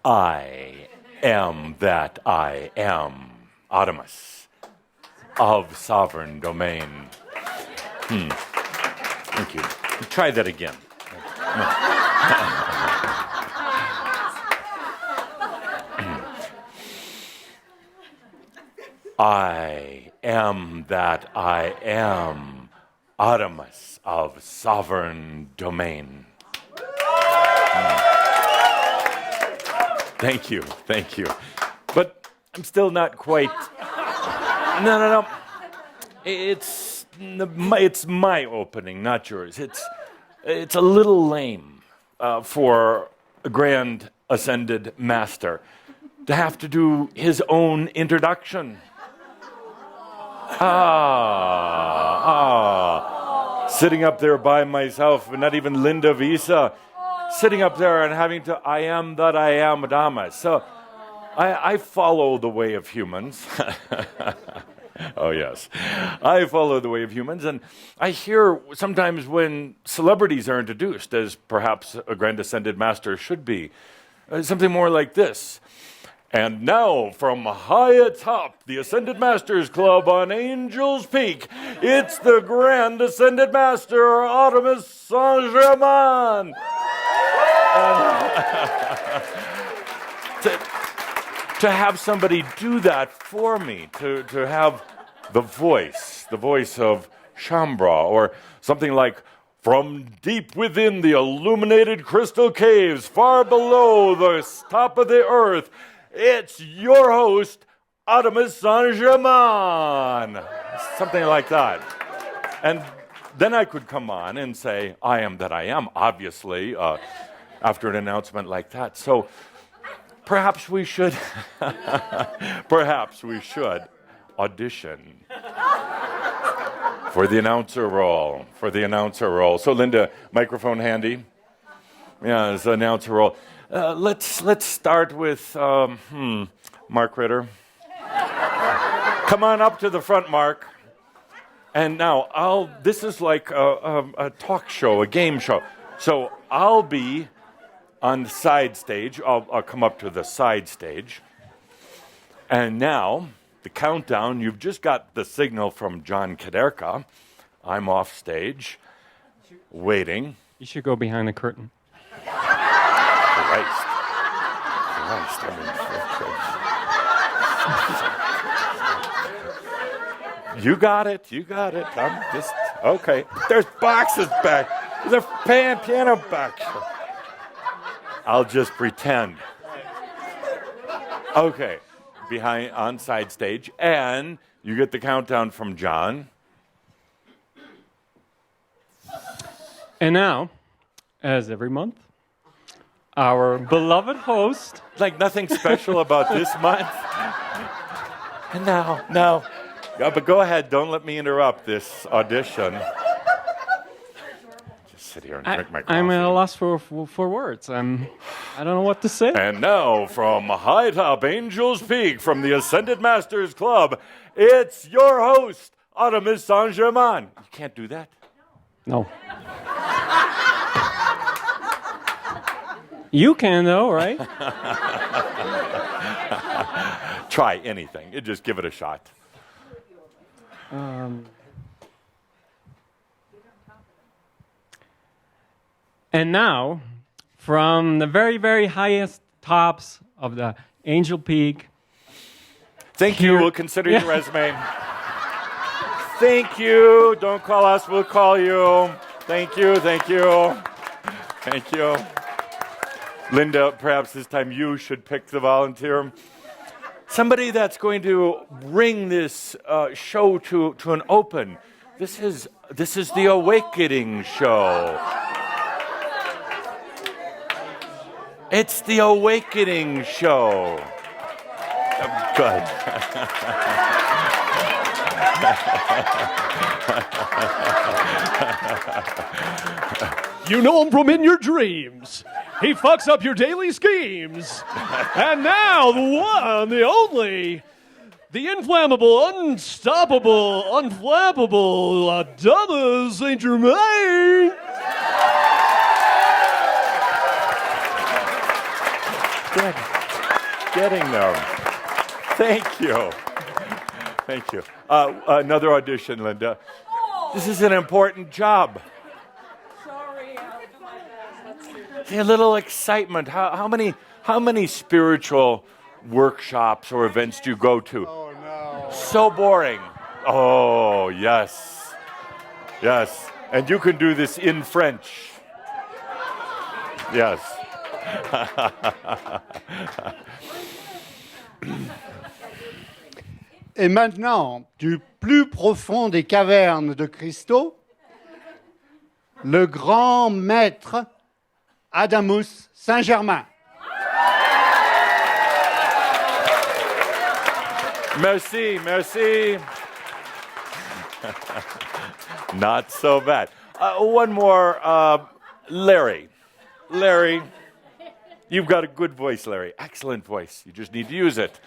I am that I am, Адамус, of sovereign domain. Thank you. Try that again. I am that I am, Адамус of sovereign domain. Thank you. But I'm still not quite... No. It's my opening, not yours. It's a little lame for a grand ascended master to have to do his own introduction. Sitting up there by myself, and not even Linda Visa, sitting up there and having to, I am that I am, Адамус. So I follow the way of humans. Oh, yes. I follow the way of humans, and I hear sometimes when celebrities are introduced, as perhaps a grand ascended master should be, something more like this. And now, from high atop the Ascended Masters Club on Angel's Peak, it's the Grand Ascended Master, Адамус Seng-Жерmen. To have somebody do that for me, to have the voice of Shambra, or something like, from deep within the illuminated crystal caves, far below the top of the earth, it's your host, Адамус Seng-Жерmen. Something like that. And then I could come on and say, I am that I am, obviously, after an announcement like that. So perhaps we should audition for the announcer role. So Linda, microphone handy. Yeah, it's the announcer role. Let's start with Mark Ritter. Come on up to the front, Mark. And now this is like a talk show, a game show. So I'll be on the side stage. I'll come up to the side stage. And now, the countdown, you've just got the signal from John Kaderka. I'm off stage, waiting. You should go behind the curtain. Christ. You got it. I'm just, okay. There's boxes back. There's a piano back. I'll just pretend. Okay. On side stage, and you get the countdown from John. And now, as every month, our beloved host... Like nothing special about this month. And now. But go ahead, don't let me interrupt this audition. Just sit here and drink my coffee. I'm at a loss for words. I don't know what to say. And now, from high top Angel's Peak, from the Ascended Masters Club, it's your host, Адамус Seng-Жерmen. You can't do that? No. You can, though, right? Try anything. Just give it a shot. And now, from the very, very highest tops of the Angel Peak. Thank you. We'll consider your resume. Thank you. Don't call us. We'll call you. Thank you. Linda, perhaps this time you should pick the volunteer. Somebody that's going to bring this show to an open. This is the Awakening show. It's the Awakening show. Good. You know him from in your dreams. He fucks up your daily schemes. And now, the one, the only, the inflammable, unstoppable, unflappable Адамус Seng-Жерmen. Good. Getting them. Thank you. Thank you. Another audition, Linda. This is an important job. Sorry, I'll do my best. Let's see. A little excitement. How many spiritual workshops or events do you go to? Oh, no. So boring. Oh, yes. Yes. And you can do this in French. Yes. Et maintenant, du plus profond des cavernes de cristaux, le grand maître Адамус Sен-Жерmen. Merci, merci. Not so bad. One more, Larry. Larry, you've got a good voice, Larry. Excellent voice. You just need to use it.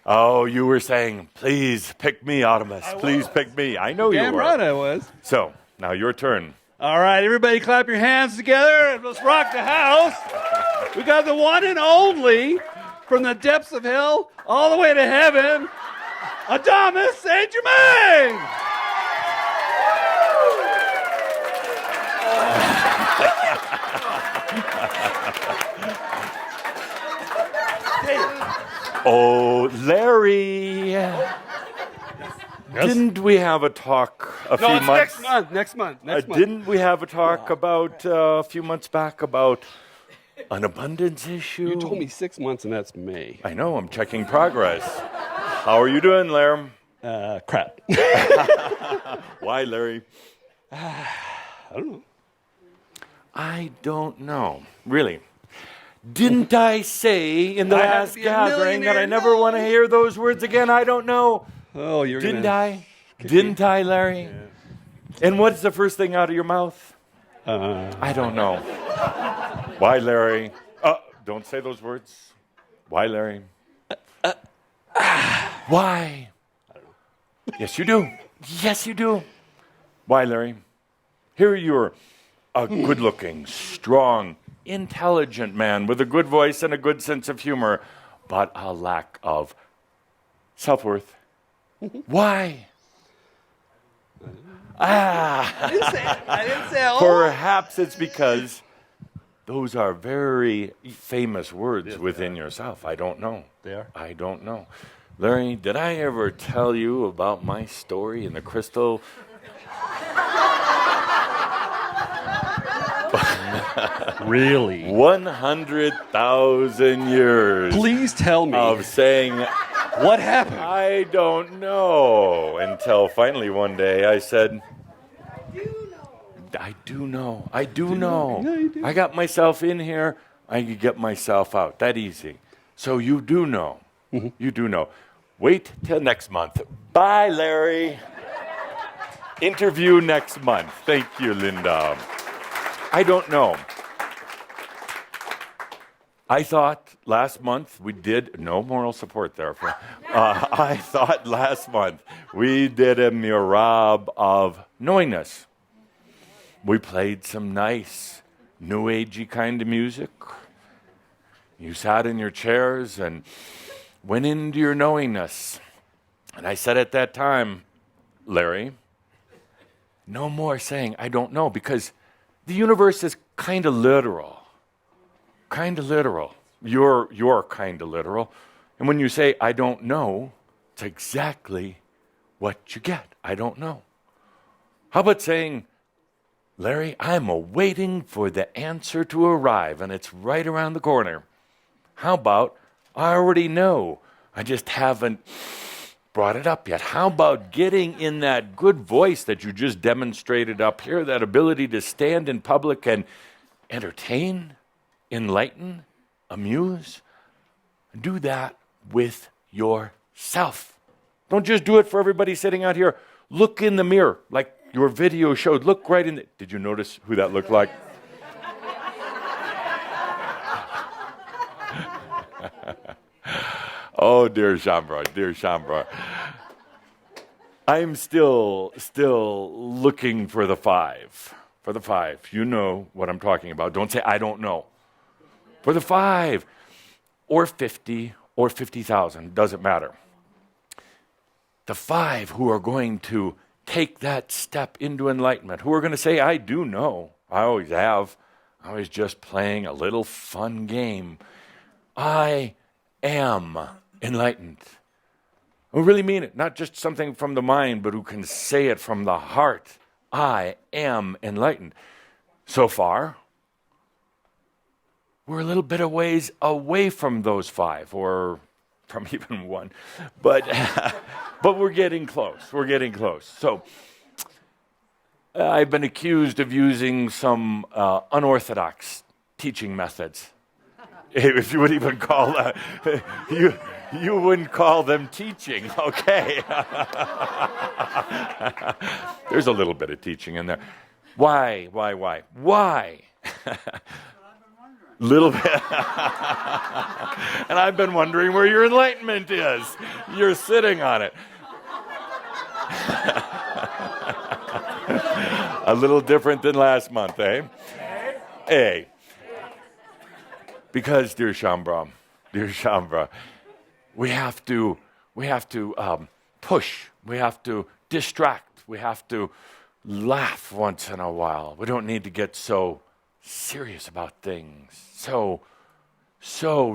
Oh, you were saying, please pick me, Адамус. Please pick me. I know you Damn were. right I was. So, now your turn. All right, everybody clap your hands together and let's rock the house. We got the one and only, from the depths of hell all the way to heaven, Адамус Sent-Germain. Oh, Larry. Didn't we have a talk a few months? Next month. Didn't we have a talk about a few months back about an abundance issue? You told me 6 months and that's May. I know, I'm checking progress. How are you doing, Larry? Crap. Why, Larry? I don't know. I don't know. Really. Didn't I say in the I have last to be a gathering that I millionaire? never want to hear those words again? I don't know. Oh, you're Didn't gonna... I? Didn't I, Larry? And what's the first thing out of your mouth? I don't know. Why, Larry? Don't say those words. Why, Larry? Why? I don't know. Yes, you do. Yes, you do. Why, Larry? Here you're a good-looking, strong, intelligent man with a good voice and a good sense of humor, but a lack of self-worth. Why? I didn't say all. Perhaps it's because those are very famous words within yourself. I don't know. They are? I don't know. Larry, did I ever tell you about my story in the crystal? Really? 100,000 years Please tell me of saying, what happened. I don't know, until finally one day I said, I do know. I do know. Yeah, you do. I got myself in here. I could get myself out. That easy. So you do know. You do know. Wait till next month. Bye, Larry. Interview next month. Thank you, Linda. I don't know. I thought last month we did, no moral support there. I thought last month we did a mirab of knowingness. We played some nice, new agey kind of music. You sat in your chairs and went into your knowingness. And I said at that time, Larry, no more saying I don't know, because the universe is kind of literal. Kind of literal. You're kind of literal. And when you say I don't know, it's exactly what you get. I don't know. How about saying, Larry, I'm awaiting for the answer to arrive, and it's right around the corner. How about, I already know, I just haven't brought it up yet. How about getting in that good voice that you just demonstrated up here, that ability to stand in public and entertain, enlighten, amuse? Do that with yourself. Don't just do it for everybody sitting out here. Look in the mirror, like your video showed. Look right in the... Did you notice who that looked like? Oh, dear Shambra, dear Shambra. I'm still looking for the five. For the five. You know what I'm talking about. Don't say, I don't know. For the five. or 50 or 50,000, doesn't matter. The 5 who are going to take that step into enlightenment, who are going to say, I do know, I always have, I was just playing a little fun game. I am enlightened. Who really mean it, not just something from the mind, but who can say it from the heart. I am enlightened. So far, we're a little bit of ways away from those 5, or from even 1, but but we're getting close. We're getting close. So I've been accused of using some unorthodox teaching methods. If you would even call you wouldn't call them teaching, okay? There's a little bit of teaching in there. Why? Little bit. And I've been wondering where your enlightenment is. You're sitting on it. A little different than last month, eh? Hey. Because, dear Shambra, we have to push. We have to distract. We have to laugh once in a while. We don't need to get so serious about things, so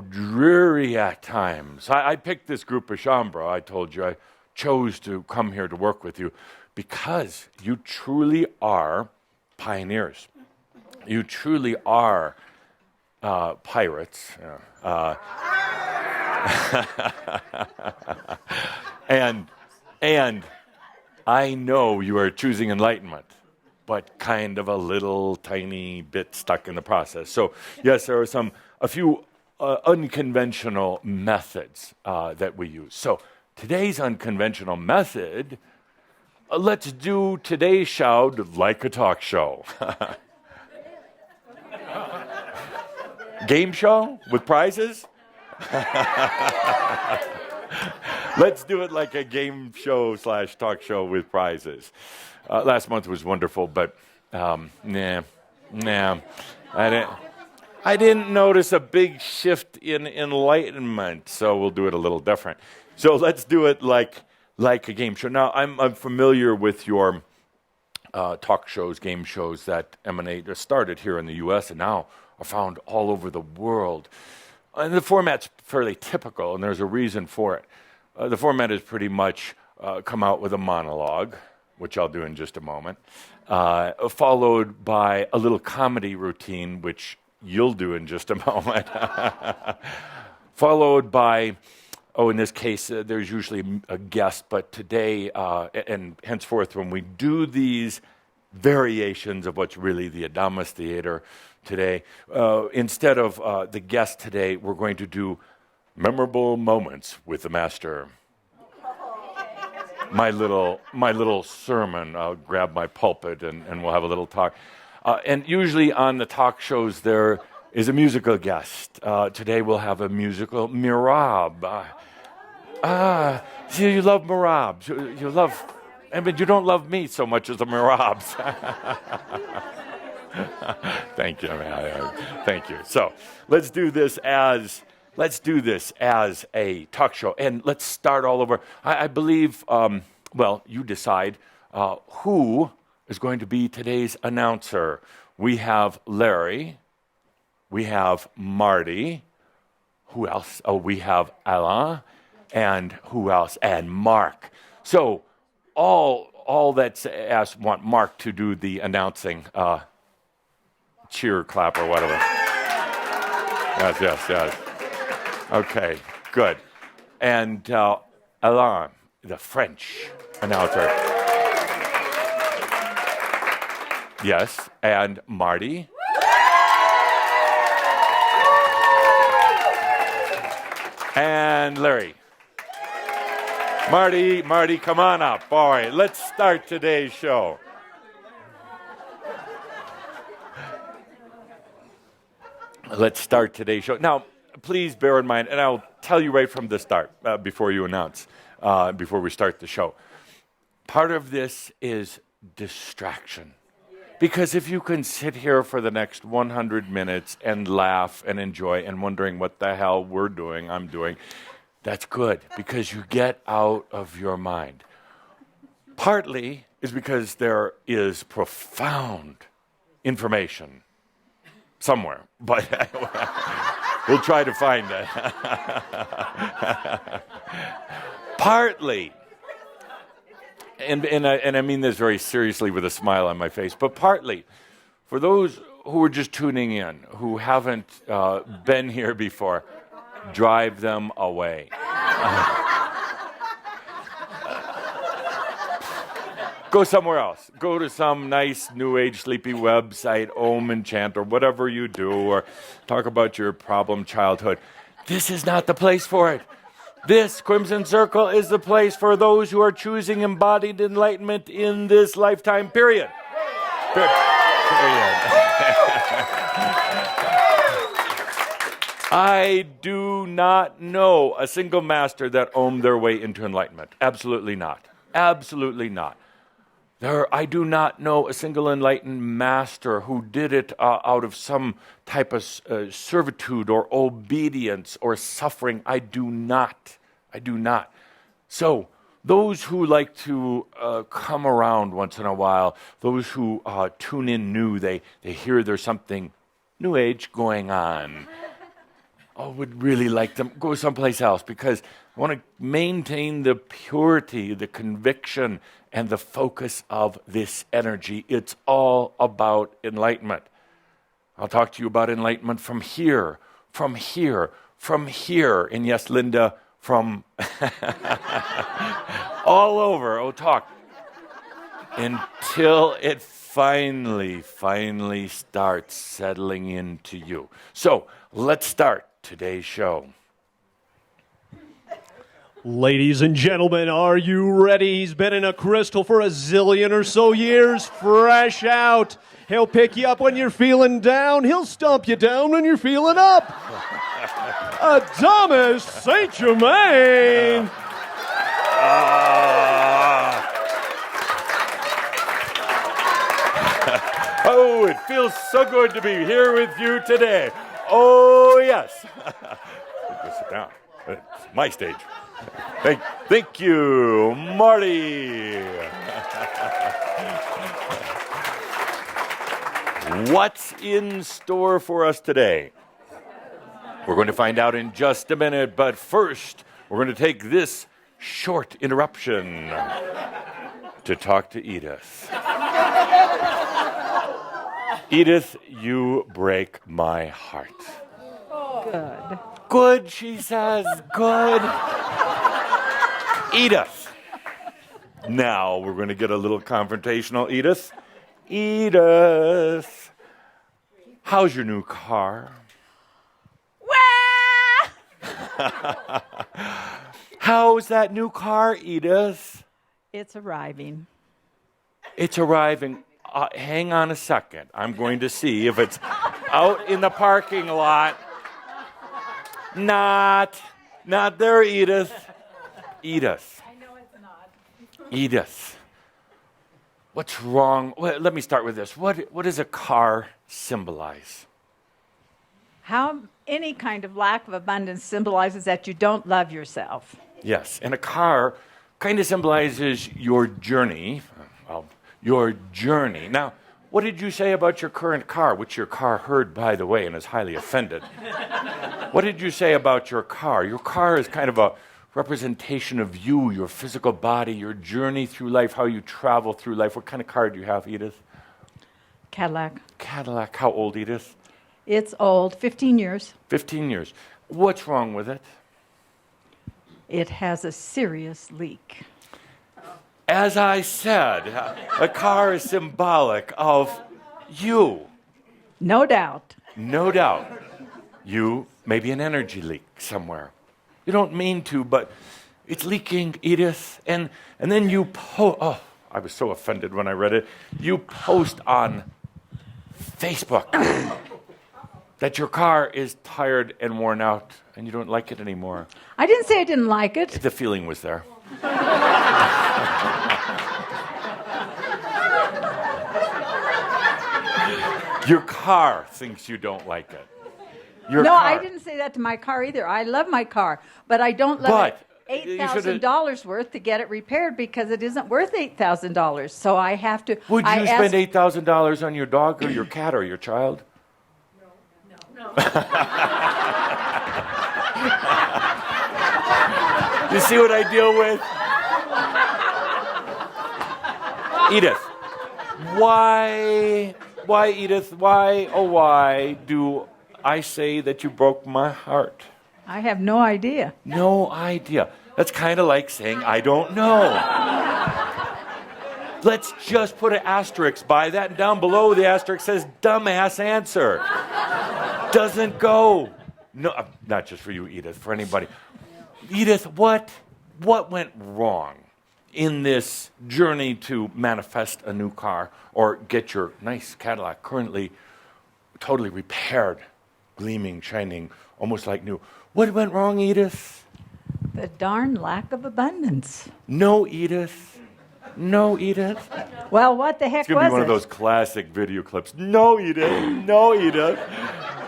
dreary at times. I picked this group of Shambra. I told you I chose to come here to work with you because you truly are pioneers. You truly are pirates. And I know you are choosing enlightenment, but kind of a little tiny bit stuck in the process. So yes, there are a few unconventional methods that we use. So today's unconventional method, let's do today's Shroud like a talk show. Game show with prizes? Let's do it like a game show / talk show with prizes. Last month was wonderful, but I didn't notice a big shift in enlightenment, so we'll do it a little different. So let's do it like a game show. Now, I'm familiar with your talk shows, game shows that started here in the U.S. and now are found all over the world. And the format's fairly typical, and there's a reason for it. The format is pretty much come out with a monologue, which I'll do in just a moment, followed by a little comedy routine, which you'll do in just a moment, followed by, in this case, there's usually a guest, but today and henceforth, when we do these variations of what's really the Адамус theater today, instead of the guest today, we're going to do memorable moments with the master. My little sermon. I'll grab my pulpit and we'll have a little talk. And usually on the talk shows there is a musical guest. Today we'll have a musical mirab. See, you love mirabs. You love, you don't love me so much as the mirabs. Thank you, man. Thank you. So let's do this as a talk show, and let's start all over. I believe, you decide who is going to be today's announcer. We have Larry, we have Marty, who else? We have Alain, and who else? And Mark. So all that's asked, want Mark to do the announcing, cheer, clap, or whatever. Yes. Okay, good. And Alain, the French announcer. Yes, and Marty. And Larry. Marty, come on up. All right, let's start today's show. Let's start today's show. Now, please bear in mind, and I'll tell you right from the start, before you announce, before we start the show. Part of this is distraction. Because if you can sit here for the next 100 minutes and laugh and enjoy and wondering what the hell I'm doing, that's good because you get out of your mind. Partly is because there is profound information somewhere, but we'll try to find it. Partly, and I mean this very seriously with a smile on my face, but partly, for those who are just tuning in, who haven't been here before, drive them away. Go somewhere else. Go to some nice New Age sleepy website, Om and chant, or whatever you do, or talk about your problem childhood. This is not the place for it. This Crimson Circle is the place for those who are choosing embodied enlightenment in this lifetime, period. Period. I do not know a single master that owned their way into enlightenment. Absolutely not. Absolutely not. I do not know a single enlightened master who did it out of some type of servitude or obedience or suffering. I do not. So those who like to come around once in a while, those who tune in new, they hear there's something New Age going on. I would really like to go someplace else because I want to maintain the purity, the conviction, and the focus of this energy. It's all about enlightenment. I'll talk to you about enlightenment from here. And yes, Linda, from all over. Oh, talk. Until it finally starts settling into you. So let's start today's show. Ladies and gentlemen, are you ready? He's been in a crystal for a zillion or so years, fresh out. He'll pick you up when you're feeling down. He'll stomp you down when you're feeling up. Адамус Saint-Germain. Oh, it feels so good to be here with you today. Oh, yes. Go sit down. It's my stage. Thank you, Marty. What's in store for us today? We're going to find out in just a minute, but first, we're going to take this short interruption to talk to Edith. Edith, you break my heart. Good. Good, she says. Good. Edith. Now we're going to get a little confrontational. Edith. Edith. How's your new car? How's that new car, Edith? It's arriving. It's arriving. Hang on a second. I'm going to see if it's out in the parking lot. Not there, Edith. Edith. I know it's not. Edith. What's wrong? Well, let me start with this. What does a car symbolize? How any kind of lack of abundance symbolizes that you don't love yourself. Yes, and a car kind of symbolizes your journey. Well, your journey. Now, what did you say about your current car, which your car heard, by the way, and is highly offended? What did you say about your car? Your car is kind of a representation of you, your physical body, your journey through life, how you travel through life. What kind of car do you have, Edith? Cadillac. Cadillac. How old, Edith? It's old, 15 years. 15 years. What's wrong with it? It has a serious leak. As I said, a car is symbolic of you. No doubt. No doubt. You, maybe an energy leak somewhere. You don't mean to, but it's leaking, Edith. And then you I was so offended when I read it. You post on Facebook that your car is tired and worn out and you don't like it anymore. I didn't say I didn't like it. The feeling was there. Your car thinks you don't like it. Your No, car. I didn't say that to my car either. I love my car, but I don't love But it you $8,000 worth to get it repaired because it isn't worth $8,000. So I have to. Would I you ask- spend $8,000 on your dog or your cat or your child? No. You see what I deal with? Edith, why, Edith, why do I say that you broke my heart? I have no idea. No idea. That's kind of like saying, I don't know. Let's just put an asterisk by that, and down below the asterisk says, dumbass answer. Doesn't go. No, not just for you, Edith, for anybody. Edith, what went wrong in this journey to manifest a new car or get your nice Cadillac currently totally repaired, gleaming, shining, almost like new? What went wrong, Edith? The darn lack of abundance. No, Edith. No, Edith. Well, what the heck It's going to was be one of it? those classic video clips. No, Edith. No, Edith.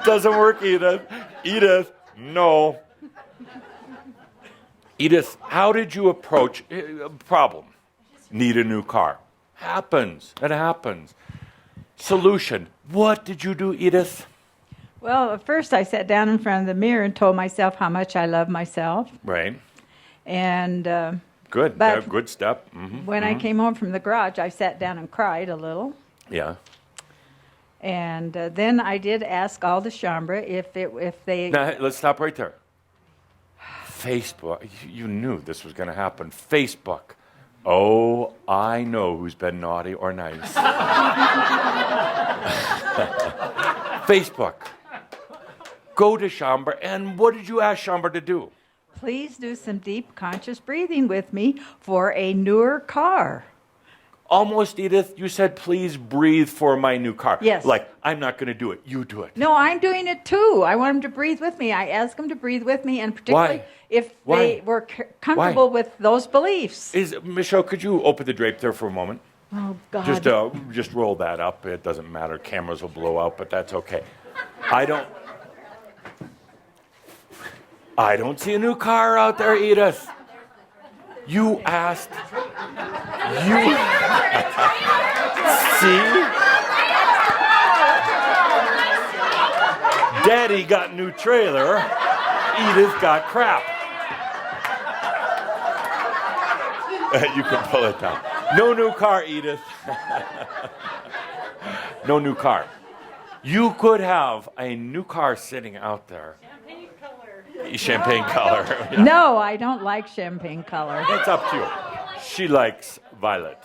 Doesn't work, Edith. Edith, no. Edith, how did you approach a problem? Need a new car. Happens. It happens. Solution. What did you do, Edith? Well, at first I sat down in front of the mirror and told myself how much I love myself. Right. And Good. But Good step. Mm-hmm. when I came home from the garage, I sat down and cried a little. Yeah. And then I did ask all the Chambra if they... Now, let's stop right there. Facebook. You knew this was going to happen. Facebook. Oh, I know who's been naughty or nice. Facebook. Go to Chambra, and what did you ask Chambra to do? Please do some deep conscious breathing with me for a newer car. Almost, Edith, you said, please breathe for my new car. Yes. Like, I'm not going to do it. You do it. No, I'm doing it too. I want them to breathe with me. I asked them to breathe with me, and particularly Why? if Why? they were comfortable with those beliefs. Michelle, could you open the drape there for a moment? Oh, God. Just roll that up. It doesn't matter. Cameras will blow out, but that's okay. I don't see a new car out there, Edith. You asked. You see? Daddy got new trailer. Edith got crap. You can pull it down. No new car, Edith. No new car. You could have a new car sitting out there. Champagne color. Yeah. No, I don't like champagne color. It's up to you. She likes violet.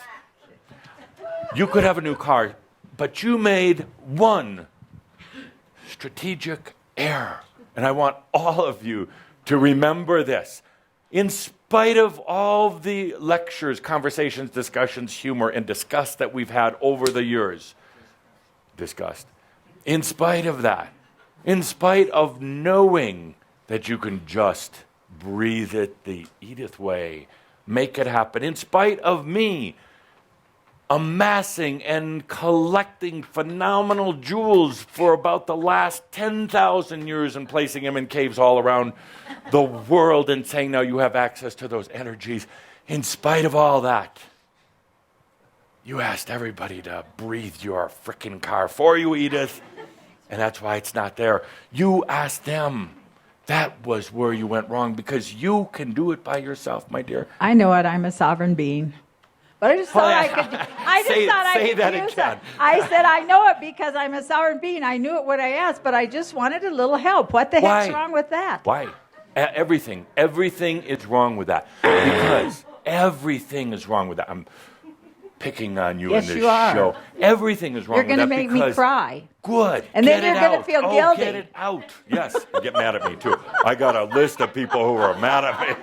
You could have a new car, but you made one strategic error. And I want all of you to remember this. In spite of all the lectures, conversations, discussions, humor, and disgust that we've had over the years, in spite of that, in spite of knowing that you can just breathe it the Edith way, make it happen, in spite of me amassing and collecting phenomenal jewels for about the last 10,000 years and placing them in caves all around the world and saying now you have access to those energies. In spite of all that, you asked everybody to breathe your frickin' car for you, Edith, and that's why it's not there. You asked them. That was where you went wrong because you can do it by yourself, my dear. I know it. I'm a sovereign being. But I just thought I could. I just Say- thought I say could that use again. it. I said I know it because I'm a sovereign being. I knew it when I asked, but I just wanted a little help. What the heck's wrong with that? Why? Everything is wrong with that because everything is wrong with that. I'm picking on you Yes, in this you are. show. Everything is wrong You're with going that to make me because cry. Good. And then Get you're it gonna out. feel Oh, guilty. Get it out. Yes. Get mad at me too. I got a list of people who are mad at me.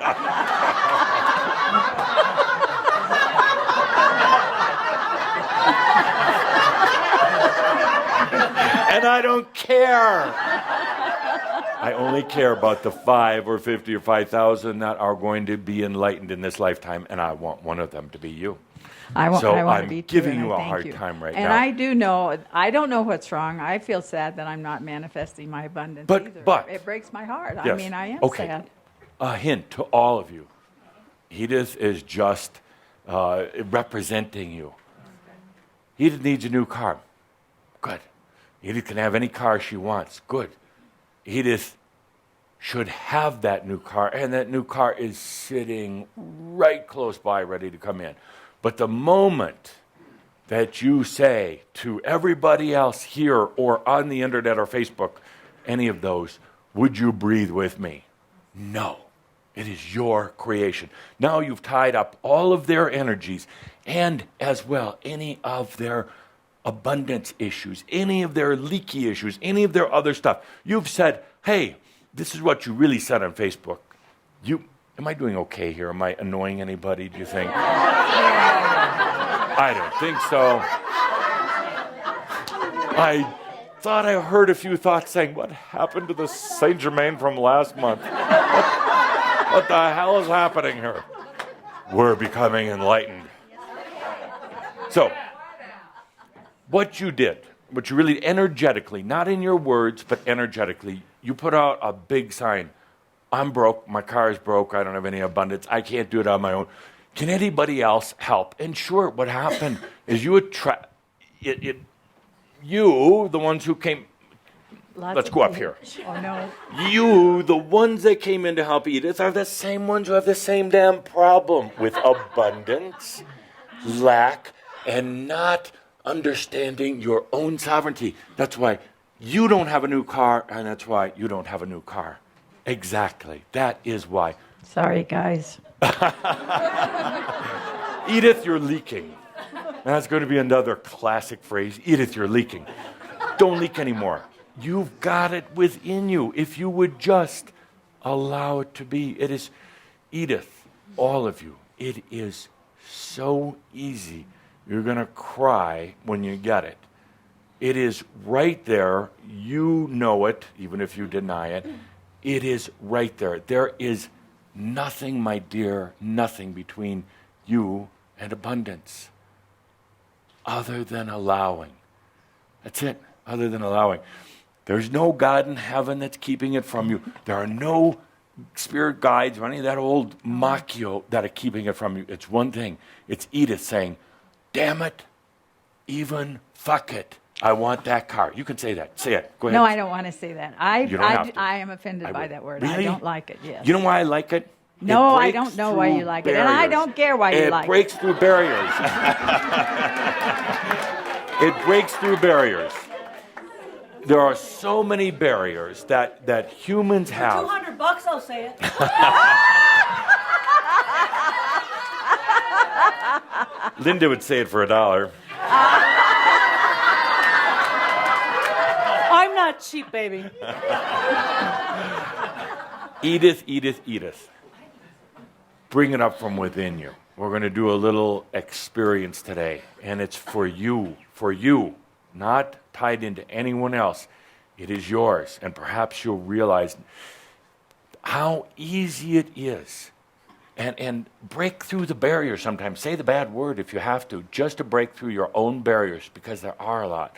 And I don't care. I only care about the 5 or 50 or 5,000 that are going to be enlightened in this lifetime, and I want one of them to be you. I want So to I'm be too, giving and you I a thank hard you. time right and now. I do know, I don't know what's wrong. I feel sad that I'm not manifesting my abundance either. But it breaks my heart. I yes. mean, I am Okay. sad. A hint to all of you. Edith is just representing you. Edith needs a new car. Good. Edith can have any car she wants. Good. Edith should have that new car, and that new car is sitting right close by, ready to come in. But the moment that you say to everybody else here or on the internet or Facebook, any of those, would you breathe with me? No. It is your creation. Now you've tied up all of their energies and as well any of their abundance issues, any of their leaky issues, any of their other stuff. You've said, hey, this is what you really said on Facebook. Am I doing okay here? Am I annoying anybody, do you think? I don't think so. I thought I heard a few thoughts saying, what happened to the Sent-Жерmen from last month? What the hell is happening here? We're becoming enlightened. So, what you did, what you really energetically, not in your words, but energetically, you put out a big sign. I'm broke, my car is broke, I don't have any abundance, I can't do it on my own. Can anybody else help? And sure, what happened is you attract, you, the ones who came, let's go up here. Oh, no. You, the ones that came in to help Edith, are the same ones who have the same damn problem with abundance, lack, and not understanding your own sovereignty. That's why you don't have a new car, and that's why you don't have a new car. Exactly. That is why. Sorry, guys. Edith, you're leaking. That's going to be another classic phrase. Edith, you're leaking. Don't leak anymore. You've got it within you. If you would just allow it to be. It is, Edith, all of you, it is so easy. You're going to cry when you get it. It is right there. You know it, even if you deny it. It is right there. There is nothing, my dear, nothing between you and abundance other than allowing. That's it, other than allowing. There's no God in heaven that's keeping it from you. There are no spirit guides or any of that old macchio that are keeping it from you. It's one thing. It's Edith saying, damn it, even fuck it. I want that car. You can say that. Say it. Go ahead. No, I don't want to say that. You don't have to. I am offended by that word. I Really? don't like it, yes. You know why I like it? No, It I breaks don't know why you through like it. And I barriers. don't care why you like it. It breaks through barriers. It breaks through barriers. There are so many barriers that humans have. $200, I'll say it. Linda would say it for $1. I'm not cheap, baby. Edith, Edith, Edith. Bring it up from within you. We're going to do a little experience today, and it's for you, not tied into anyone else. It is yours, and perhaps you'll realize how easy it is. And break through the barriers sometimes. Say the bad word if you have to, just to break through your own barriers, because there are a lot.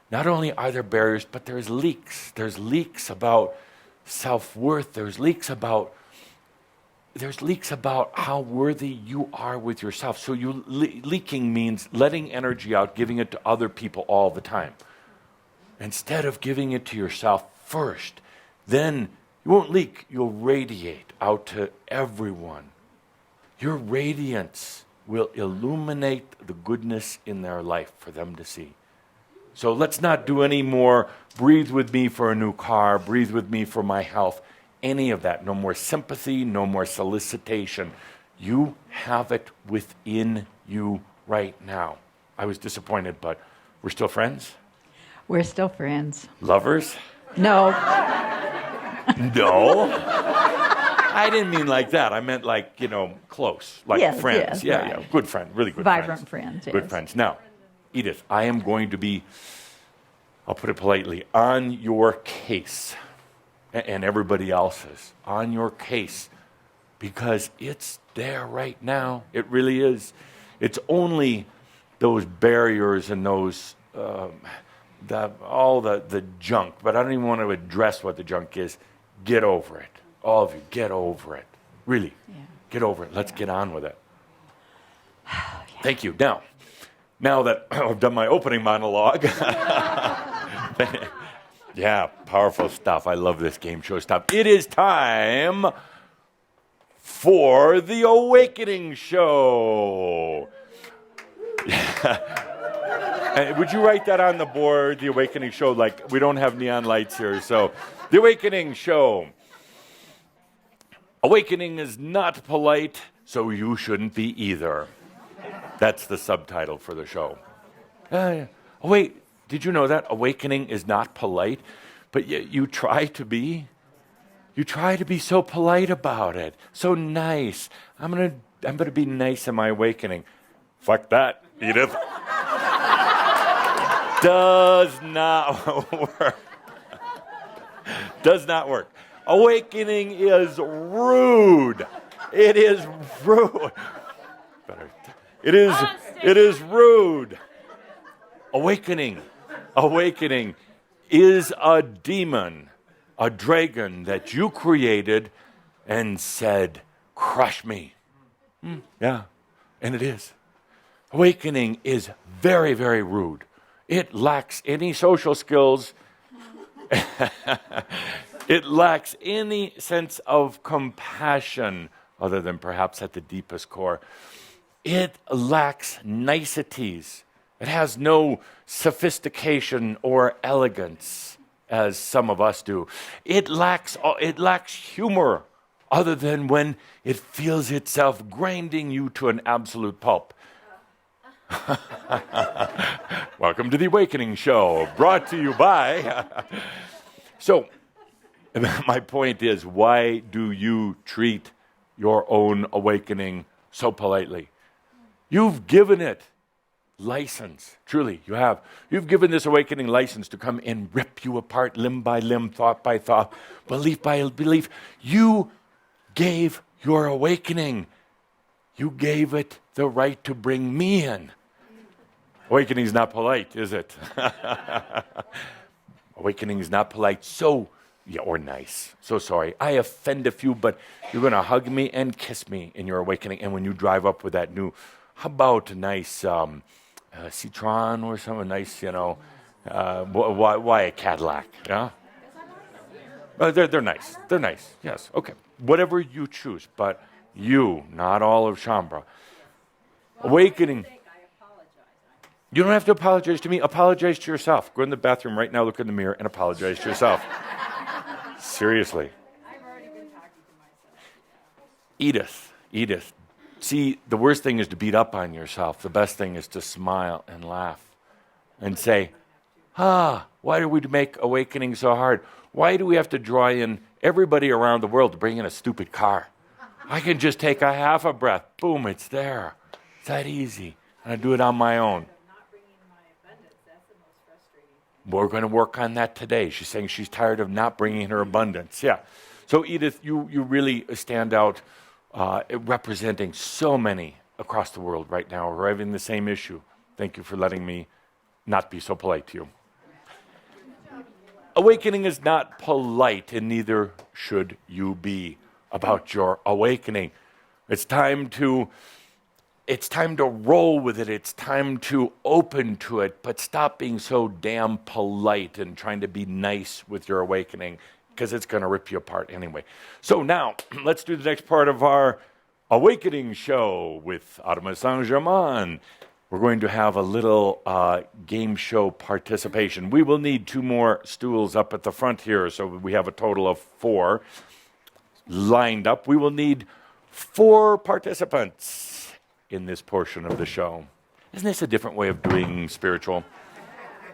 Not only are there barriers, but there's leaks. There's leaks about self-worth. There's leaks about how worthy you are with yourself. So leaking means letting energy out, giving it to other people all the time. Instead of giving it to yourself first, then you won't leak. You'll radiate out to everyone. Your radiance will illuminate the goodness in their life for them to see. So let's not do any more breathe with me for a new car, breathe with me for my health, any of that. No more sympathy, no more solicitation. You have it within you right now. I was disappointed, but we're still friends? We're still friends. Lovers? No. No. I didn't mean like that. I meant like, close, like Yes, friends. yes, Yeah, right. yeah, good friend, really good Vibrant friends, Good yes. friends. Now, Edith, I am going to be, I'll put it politely, on your case. and everybody else's on your case, because it's there right now. It really is. It's only those barriers and those all the junk, but I don't even want to address what the junk is. Get over it. All of you, get over it. Really, get over it. Let's get on with it. Thank you. Now that I've done my opening monologue, yeah, powerful stuff. I love this game show stuff. It is time for the Awakening Show. Would you write that on the board, the Awakening Show? Like, we don't have neon lights here, so the Awakening Show. Awakening is not polite, so you shouldn't be either. That's the subtitle for the show. Oh, wait, did you know that? Awakening is not polite, but you try to be. You try to be so polite about it, so nice. I'm gonna be nice in my awakening. Fuck that, Edith. Does not work. Does not work. Awakening is rude. It is rude. It is rude. Awakening is a demon, a dragon that you created and said, crush me. Yeah, and it is. Awakening is very, very rude. It lacks any social skills. It lacks any sense of compassion, other than perhaps at the deepest core. It lacks niceties. It has no sophistication or elegance, as some of us do. It lacks humor, other than when it feels itself grinding you to an absolute pulp. Welcome to the Awakening Show, brought to you by... So, my point is, why do you treat your own awakening so politely? You've given it license. Truly, you have. You've given this awakening license to come and rip you apart limb by limb, thought by thought, belief by belief. You gave your awakening. You gave it the right to bring me in. Awakening is not polite, is it? Awakening is not polite. Or nice. So sorry. I offend a few, but you're going to hug me and kiss me in your awakening. And when you drive up with that new, how about a nice Citroen or something nice, why a Cadillac? Yeah? They're nice. They're nice. Yes. Okay. Whatever you choose, but you, not all of Shambra. Awakening. You don't have to apologize to me. Apologize to yourself. Go in the bathroom right now, look in the mirror, and apologize to yourself. Seriously. I've already been talking to myself. Edith. See, the worst thing is to beat up on yourself. The best thing is to smile and laugh and say, why do we make awakening so hard? Why do we have to draw in everybody around the world to bring in a stupid car? I can just take a half a breath. Boom, it's there. It's that easy. And I do it on my own. We're going to work on that today. She's saying she's tired of not bringing her abundance. Yeah. So, Edith, you really stand out representing so many across the world right now who are having the same issue. Thank you for letting me not be so polite to you. Awakening is not polite, and neither should you be about your awakening. It's time to roll with it. It's time to open to it, but stop being so damn polite and trying to be nice with your awakening, because it's going to rip you apart anyway. So now, let's do the next part of our Awakening Show with Адамус Сен-Жермен. We're going to have a little game show participation. We will need 2 more stools up at the front here, so we have a total of 4 lined up. We will need 4 participants in this portion of the show. Isn't this a different way of doing spiritual?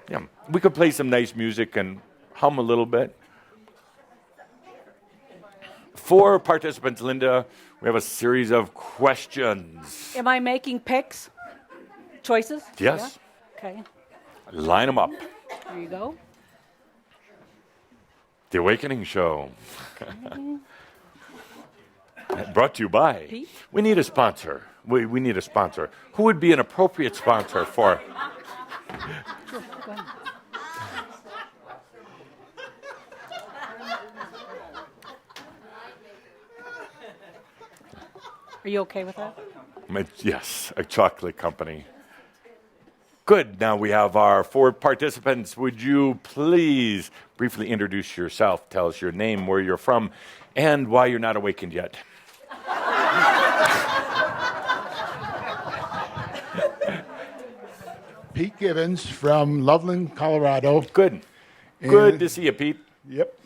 Yeah, we could play some nice music and hum a little bit. 4 participants, Linda. We have a series of questions. Am I making picks? Choices? Yes. Yeah? Okay. Line them up. There you go. The Awakening Show. Brought to you by. Pete? We need a sponsor. We need a sponsor. Who would be an appropriate sponsor for? Are you okay with that? Yes, a chocolate company. Good. Now we have our 4 participants. Would you please briefly introduce yourself? Tell us your name, where you're from, and why you're not awakened yet. Pete Gibbons from Loveland, Colorado. Good. Good to see you, Pete. Yep.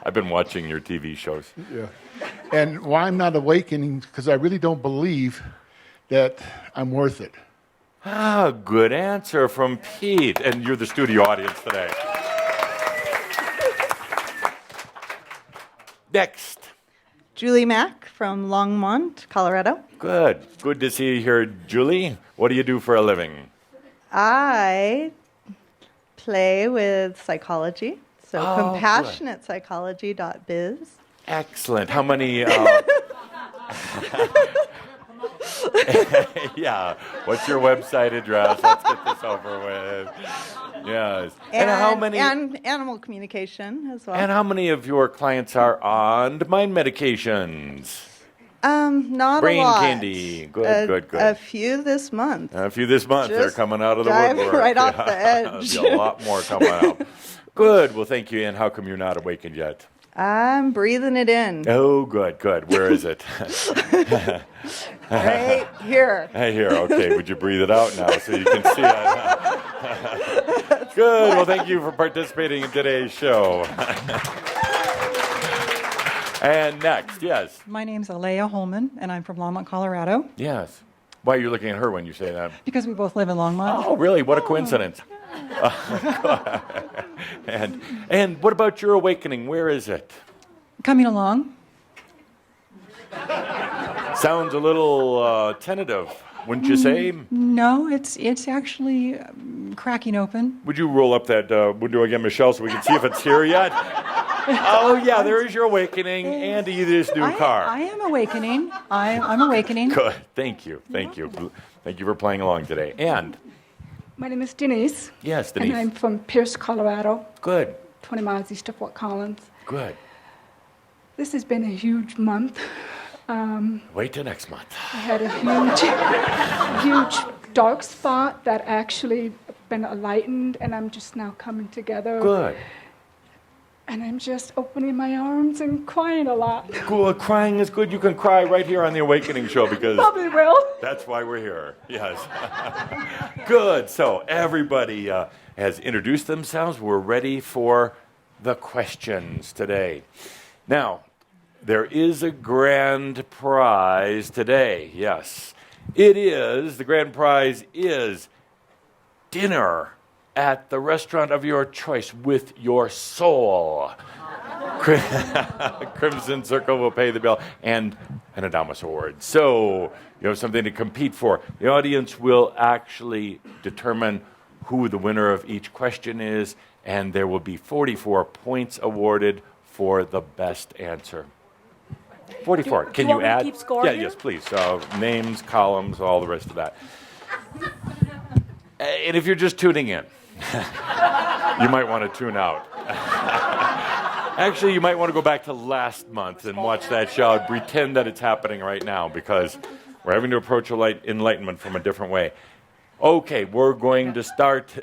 I've been watching your TV shows. Yeah. And why I'm not awakening, because I really don't believe that I'm worth it. Ah, good answer from Pete. And you're the studio audience today. Next. Julie Mack from Longmont, Colorado. Good. Good to see you here, Julie. What do you do for a living? I play with psychology, so Oh, compassionatepsychology.biz. Excellent. How many? Yeah. What's your website address? Let's get this over with. Yes. And how many? And animal communication as well. And how many of your clients are on mind medications? Not Brain a lot. candy. Good, good. A few this month. A few this month. They're Just coming out of the dive woodwork. right off the edge. There'll be a lot more coming out. Good. Well, thank you. And how come you're not awakened yet? I'm breathing it in. Oh, good, good. Where is it? Right here. Hey, here. Okay. Would you breathe it out now so you can see it? Good. Well, thank you for participating in today's show. And next, yes. My name's Alea Holman, and I'm from Longmont, Colorado, Yes. Why are you looking at her when you say that? because we both live in Longmont. Oh, really? What a coincidence. And what about your awakening? Where is it? Coming along. Sounds a little tentative, wouldn't you say? No, it's actually cracking open. Would you roll up that window again, Michelle, so we can see if it's here yet? Oh, yeah, there is your awakening and this new car. I am awakening. I'm awakening. Good. Thank you. Thank you. Thank you for playing along today. And, My name is Denise. yes, Denise. And I'm from Pierce, Colorado, Good. 20 miles east of Fort Collins. Good. This has been a huge month. Wait till next month. I had a huge dark spot that actually been enlightened, and I'm just now coming together. Good. And I'm just opening my arms and crying a lot. Good. Crying is good. You can cry right here on the Awakening Show because Probably will. that's why we're here. Yes. Good. So everybody has introduced themselves. We're ready for the questions today. Now, there is a grand prize today. Yes. It is. The grand prize is dinner at the restaurant of your choice with your soul. Crimson Circle will pay the bill and an Адамус award. So you have something to compete for. The audience will actually determine who the winner of each question is, and there will be 44 points awarded for the best answer. 44. Can you want me to add? keep score Yeah, here? yes, please. Names, columns, all the rest of that. And if you're just tuning in, you might want to tune out. Actually, you might want to go back to last month and watch that show and pretend that it's happening right now because we're having to approach enlightenment from a different way. Okay, we're going to start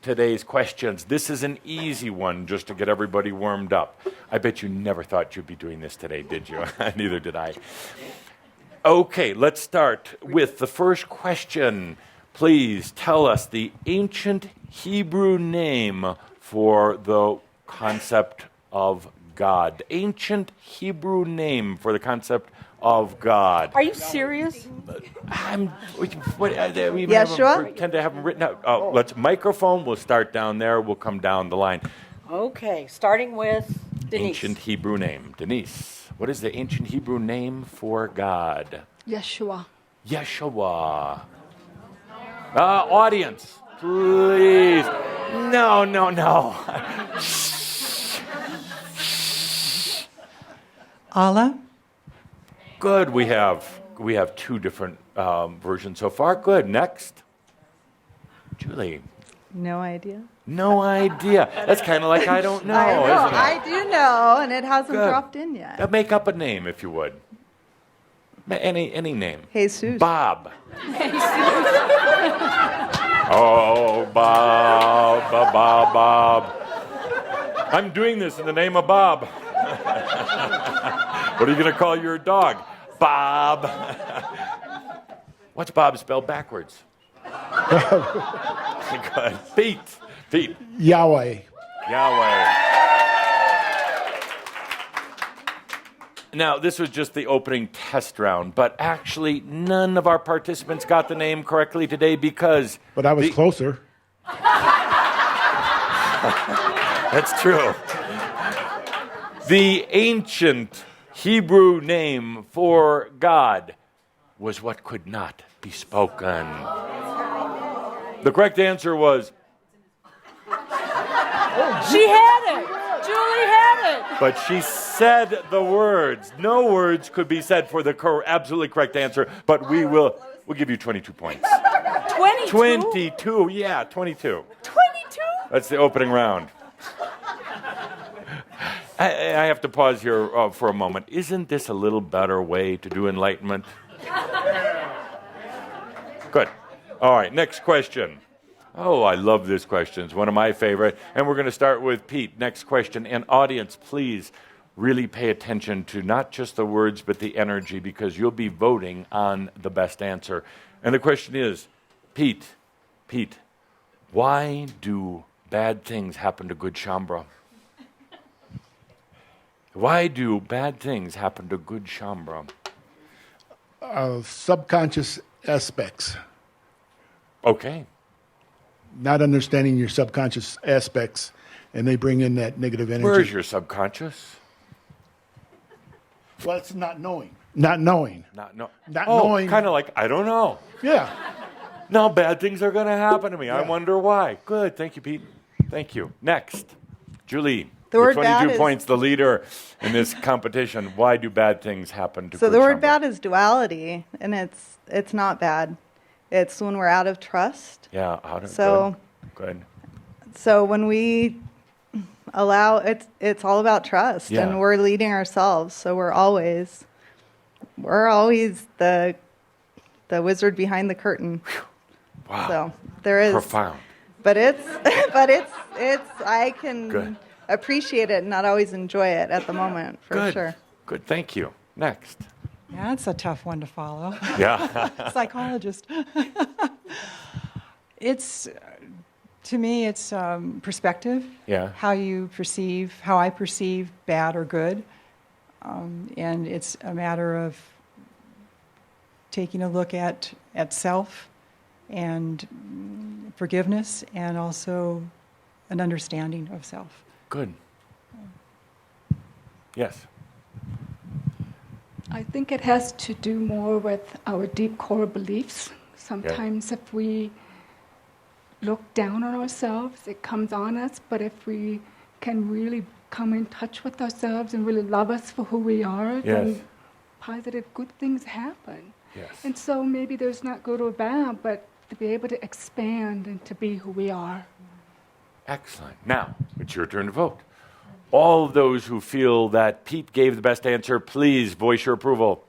today's questions. This is an easy one just to get everybody warmed up. I bet you never thought you'd be doing this today, did you? Neither did I. Okay, let's start with the first question. Please tell us the ancient Hebrew name for the concept of God. Ancient Hebrew name for the concept of God. Are you serious? We Yeshua? tend to have them written out. Oh, let's microphone. We'll start down there. We'll come down the line. Okay, starting with Denise. Ancient Hebrew name. Denise, what is the ancient Hebrew name for God? Yeshua. Yeshua. Audience, please. No, no, no. Allah. Good. We have two different versions so far. Good. Next. Julie. No idea. No idea. That's kind of like I don't know, I know. isn't it? I do know, and it hasn't Good. dropped in yet. Make up a name if you would. Any name. Jesus. Bob. Oh, Bob, Bob, Bob. I'm doing this in the name of Bob. What are you going to call your dog? Bob. What's Bob spelled backwards? Good. Pete. Yahweh. Yahweh. Now, this was just the opening test round, but actually none of our participants got the name correctly today because... But I was closer. That's true. The ancient Hebrew name for God was what could not be spoken. The correct answer was... She had it. Julie had it. But she said the words. No words could be said for the absolutely correct answer, but we'll give you 22 points. 22? 22, yeah, 22. 22? That's the opening round. I have to pause here for a moment. Isn't this a little better way to do enlightenment? Good. All right, next question. Oh, I love this question. It's one of my favorite. And we're going to start with Pete. Next question. And audience, please really pay attention to not just the words, but the energy, because you'll be voting on the best answer. And the question is, Pete, why do bad things happen to good Shambra? Why do bad things happen to good Shambra? Subconscious aspects. Okay. Not understanding your subconscious aspects, and they bring in that negative energy. Where's your subconscious? Well, it's not knowing. Not knowing. Knowing. Kind of like, I don't know. Yeah. Now bad things are going to happen to me. Yeah. I wonder why. Good. Thank you, Pete. Thank you. Next. Julie. The word 22 bad points, the leader in this competition. Why do bad things happen to So good the word Shambra? bad is duality, and it's not bad. It's when we're out of trust. Yeah, out of good. So when we allow, it's all about trust, and we're leading ourselves. So we're always the wizard behind the curtain. Wow. So there is profound. But it's I can appreciate it and not always enjoy it at the moment, for sure. Good. Thank you. Next. Yeah, it's a tough one to follow. Yeah. Psychologist. To me, it's perspective. Yeah. How I perceive bad or good. And it's a matter of taking a look at self and forgiveness, and also an understanding of self. Good. Yes. I think it has to do more with our deep core beliefs. Sometimes if we look down on ourselves, it comes on us, but if we can really come in touch with ourselves and really love us for who we are, then positive, good things happen. Yes. And so maybe there's not good or bad, but to be able to expand and to be who we are. Excellent. Now, it's your turn to vote. All of those who feel that Pete gave the best answer, please voice your approval.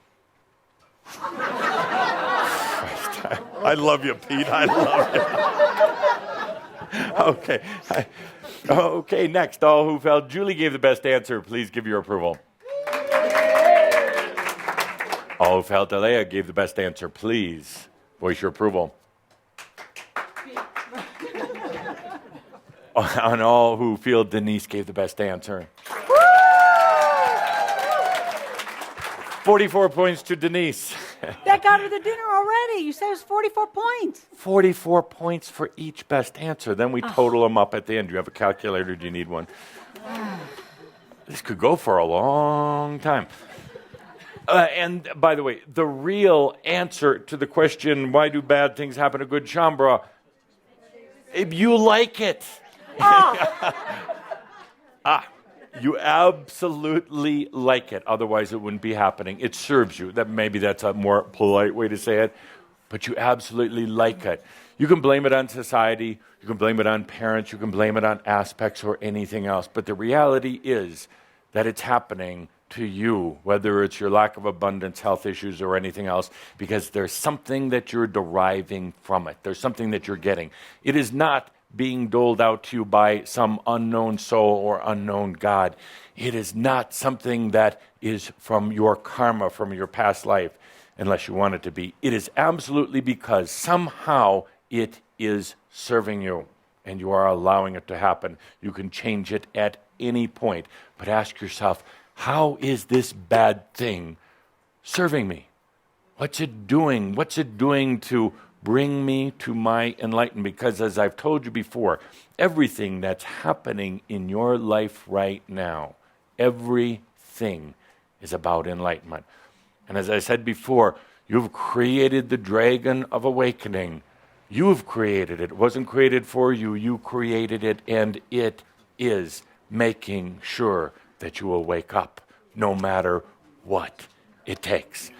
I love you, Pete. I love you. Okay, next. All who felt Julie gave the best answer, please give your approval. All who felt Alea gave the best answer, please voice your approval. On all who feel Denise gave the best answer. 44 points to Denise. That got her the dinner already. You said it was 44 points. 44 points for each best answer. Then we total them up at the end. Do you have a calculator? Do you need one? This could go for a long time. And by the way, the real answer to the question, why do bad things happen to good Shambra? If you like it. You absolutely like it. Otherwise, it wouldn't be happening. It serves you. Maybe that's a more polite way to say it. But you absolutely like it. You can blame it on society. You can blame it on parents. You can blame it on aspects or anything else. But the reality is that it's happening to you, whether it's your lack of abundance, health issues, or anything else, because there's something that you're deriving from it. There's something that you're getting. It is not being doled out to you by some unknown soul or unknown God. It is not something that is from your karma, from your past life, unless you want it to be. It is absolutely because somehow it is serving you, and you are allowing it to happen. You can change it at any point, but ask yourself, how is this bad thing serving me? What's it doing? What's it doing to bring me to my enlightenment? Because as I've told you before, everything that's happening in your life right now, everything is about enlightenment. And as I said before, you've created the dragon of awakening. You've created it. It wasn't created for you. You created it, and it is making sure that you will wake up no matter what it takes.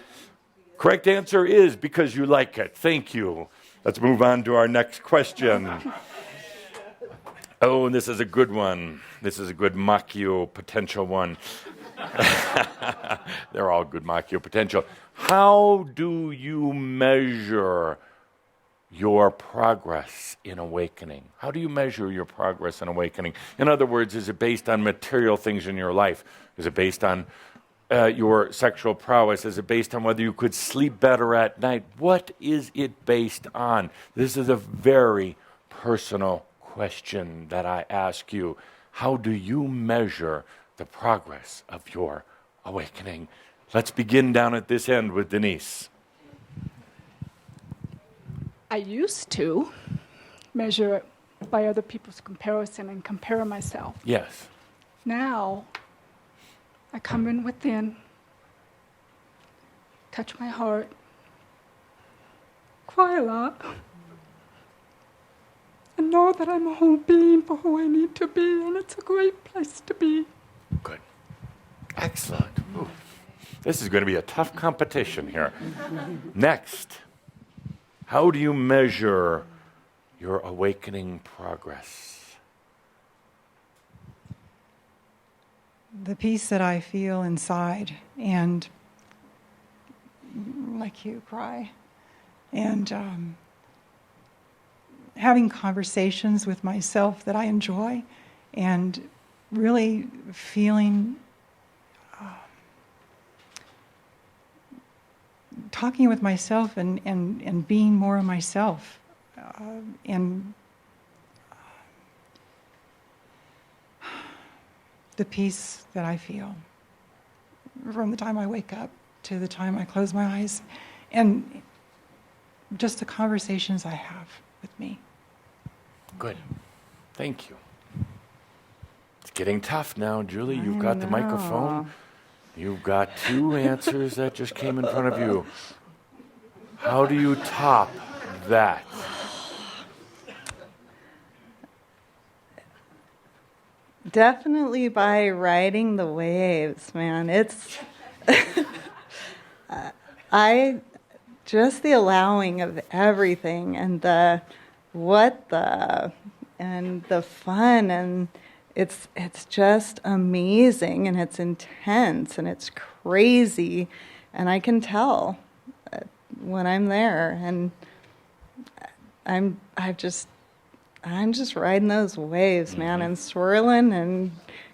Correct answer is because you like it. Thank you. Let's move on to our next question. Oh, and this is a good one. This is a good Machio potential one. They're all good Machio potential. How do you measure your progress in awakening? How do you measure your progress in awakening? In other words, is it based on material things in your life? Is it based on your sexual prowess? Is it based on whether you could sleep better at night? What is it based on? This is a very personal question that I ask you. How do you measure the progress of your awakening? Let's begin down at this end with Denise. I used to measure it by other people's comparison and compare myself. Yes. Now, I come in within, touch my heart, cry a lot, and know that I'm a whole being for who I need to be, and it's a great place to be. Good. Excellent. Ooh. This is going to be a tough competition here. Next. How do you measure your awakening progress? The peace that I feel inside, and like you, cry, and having conversations with myself that I enjoy, and really feeling talking with myself and being more of myself, and the peace that I feel from the time I wake up to the time I close my eyes, and just the conversations I have with me. Good. Thank you. It's getting tough now, Julie. You've got the microphone. You've got two answers that just came in front of you. How do you top that? Definitely by riding the waves, man. It's just the allowing of everything, and the and the fun, and it's just amazing, and it's intense, and it's crazy, and I can tell when I'm there, and I'm just riding those waves, man, and swirling and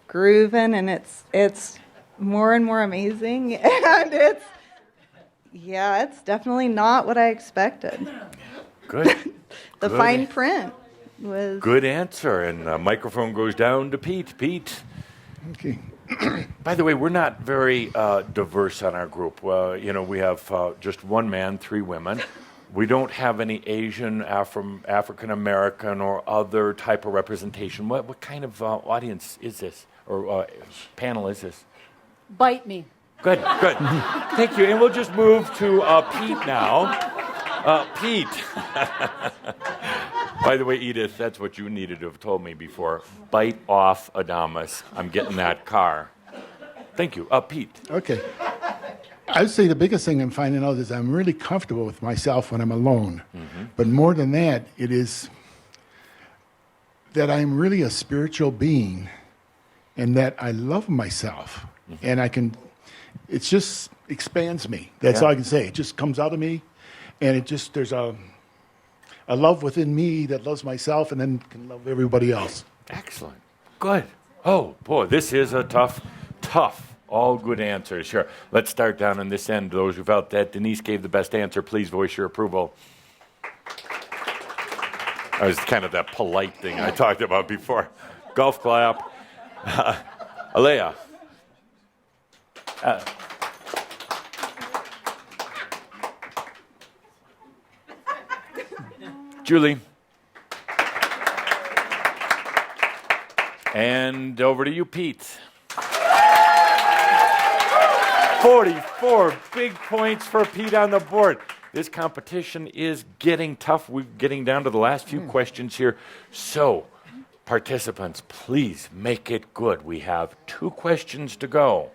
grooving, and it's more and more amazing, and it's definitely not what I expected. Good. The Good. fine print was... Good answer, and the microphone goes down to Pete. Pete. Okay. By the way, we're not very diverse on our group. We have just one man, 3 women. We don't have any Asian, African American, or other type of representation. What kind of audience is this, or panel is this? Bite me. Good. Thank you. And we'll just move to Pete now. Pete. By the way, Edith, that's what you needed to have told me before. Bite off, Adamus. I'm getting that car. Thank you. Pete. Okay. I would say the biggest thing I'm finding out is I'm really comfortable with myself when I'm alone. Mm-hmm. But more than that, it is that I'm really a spiritual being and that I love myself. Mm-hmm. And it just expands me. That's all I can say. It just comes out of me. And there's a love within me that loves myself and then can love everybody else. Excellent. Good. Oh, boy, this is a tough, all good answers. Sure. Let's start down on this end. Those who felt that Denise gave the best answer, please voice your approval. That was kind of that polite thing I talked about before. Golf clap. Alea. Julie. And over to you, Pete. 44 big points for Pete on the board. This competition is getting tough. We're getting down to the last few questions here. So, participants, please make it good. We have 2 questions to go.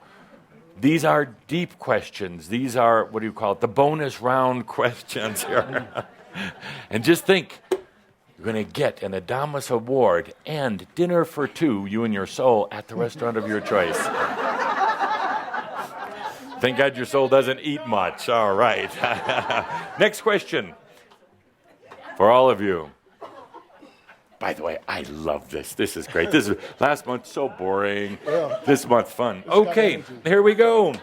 These are deep questions. These are, what do you call it, the bonus round questions here. And just think, you're going to get an Adamus Award and dinner for 2, you and your soul, at the restaurant of your choice. Thank God your soul doesn't eat much. All right. Next question for all of you. By the way, I love this. This is great. This is last month so boring. Yeah. This month fun. Okay, here we go.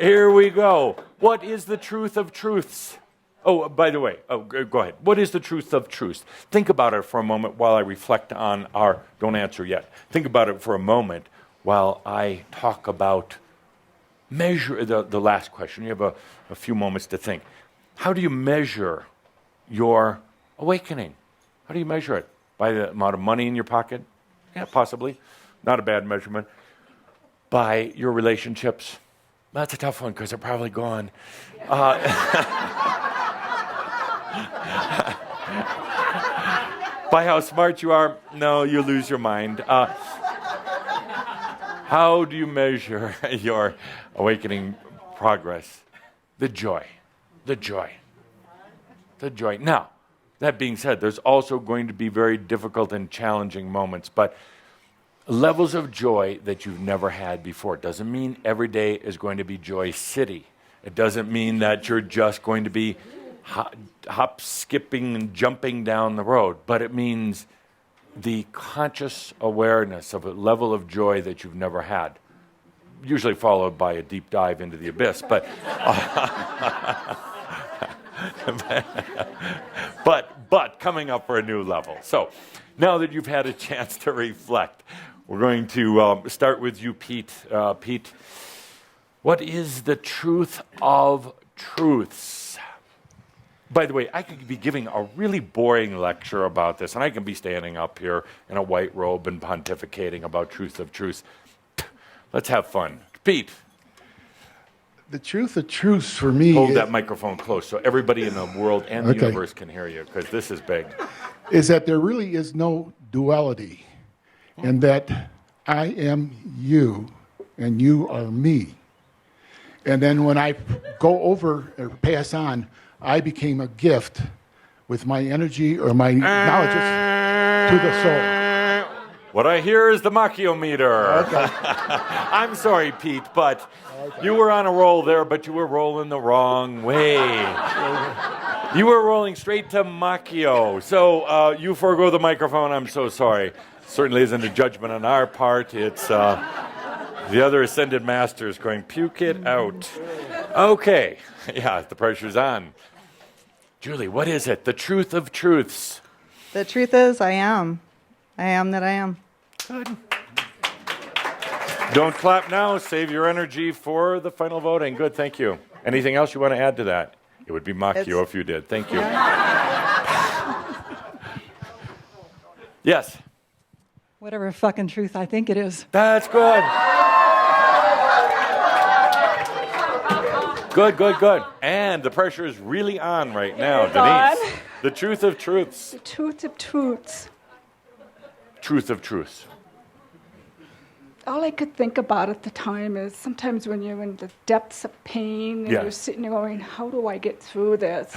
Here we go. What is the truth of truths? Oh, by the way, go ahead. What is the truth of truths? Think about it for a moment while I reflect on our, don't answer yet. Think about it for a moment while I talk about measure the last question. You have a few moments to think. How do you measure your awakening? How do you measure it? By the amount of money in your pocket? Yeah, possibly. Not a bad measurement. By your relationships? That's a tough one because they're probably gone. By how smart you are? No, you lose your mind. How do you measure your awakening progress? The joy. The joy. The joy. Now, that being said, there's also going to be very difficult and challenging moments, but levels of joy that you've never had before. It doesn't mean every day is going to be Joy City. It doesn't mean that you're just going to be hop, skipping, and jumping down the road, but it means the conscious awareness of a level of joy that you've never had, usually followed by a deep dive into the abyss, but but coming up for a new level. So now that you've had a chance to reflect, we're going to start with you, Pete. Pete, what is the truth of truths? By the way, I could be giving a really boring lecture about this, and I can be standing up here in a white robe and pontificating about truth of truths. Let's have fun. Pete. The truth of truths for me Hold that microphone close so everybody in the world and the universe can hear you, because this is big. Is that there really is no duality, and that I am you, and you are me. And then when I go over or pass on, I became a gift with my energy or my knowledge to the soul. What I hear is the Machiometer. Okay. I'm sorry, Pete, but you were on a roll there, but you were rolling the wrong way. You were rolling straight to Machio. So you forego the microphone. I'm so sorry. Certainly isn't a judgment on our part. It's the other ascended masters going, puke it out. Okay. Yeah, the pressure's on. Julie, what is it? The truth of truths. The truth is, I am. I am that I am. Good. Don't clap now. Save your energy for the final voting. Good, thank you. Anything else you want to add to that? It would be Machio if you did. Thank you. Yes? Whatever fucking truth I think it is. That's good. Good. And the pressure is really on right now, Denise. The truth of truths. The truth of truths. Truth of truths. All I could think about at the time is sometimes when you're in the depths of pain and you're sitting there going, how do I get through this?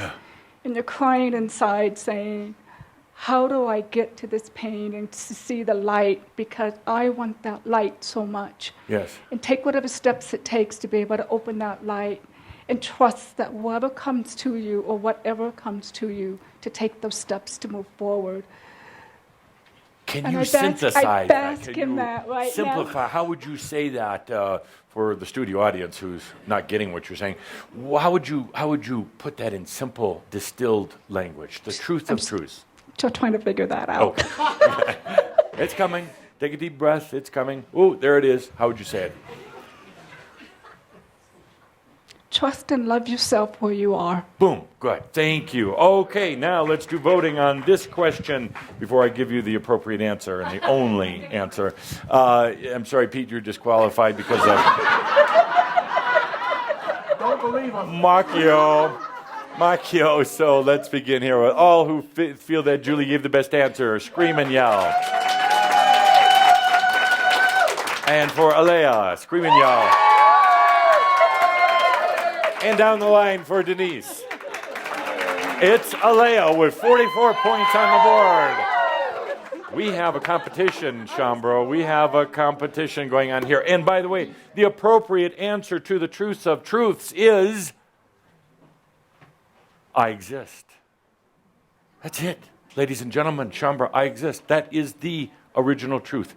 And you're crying inside saying, how do I get to this pain and to see the light? Because I want that light so much. Yes. And take whatever steps it takes to be able to open that light and trust that whatever comes to you or whatever comes to you, to take those steps to move forward. Can And you I bask- synthesize I bask that? in Can you that right now. simplify? How would you say that for the studio audience who's not getting what you're saying? How would you put that in simple, distilled language? The truth of truths. Still trying to figure that out. Okay. It's coming. Take a deep breath. It's coming. Ooh, there it is. How would you say it? Trust and love yourself where you are. Boom. Good. Thank you. Okay, now let's do voting on this question before I give you the appropriate answer and the only answer. I'm sorry, Pete, you're disqualified because of... Don't believe him. Macchio. So let's begin here. All who feel that Julie gave the best answer, scream and yell. And for Alea, scream and yell. And down the line for Denise. It's Alea with 44 points on the board. We have a competition, Shambro. We have a competition going on here. And by the way, the appropriate answer to the truth of truths is, I exist. That's it. Ladies and gentlemen, Shambro, I exist. That is the original truth.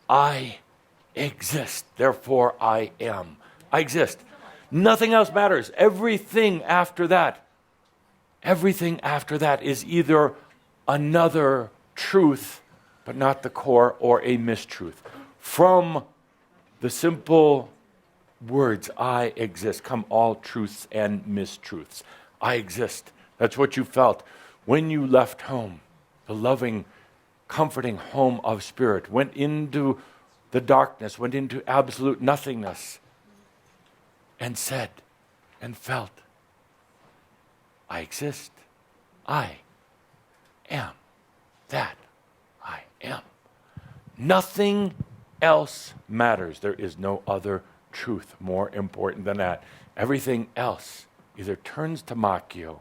I exist. Therefore, I am. I exist. Nothing else matters. Everything after that is either another truth, but not the core, or a mistruth. From the simple words, I exist, come all truths and mistruths. I exist. That's what you felt when you left home. The loving, comforting home of spirit went into the darkness, went into absolute nothingness, and said and felt, I exist. I am that I am. Nothing else matters. There is no other truth more important than that. Everything else either turns to Macchio,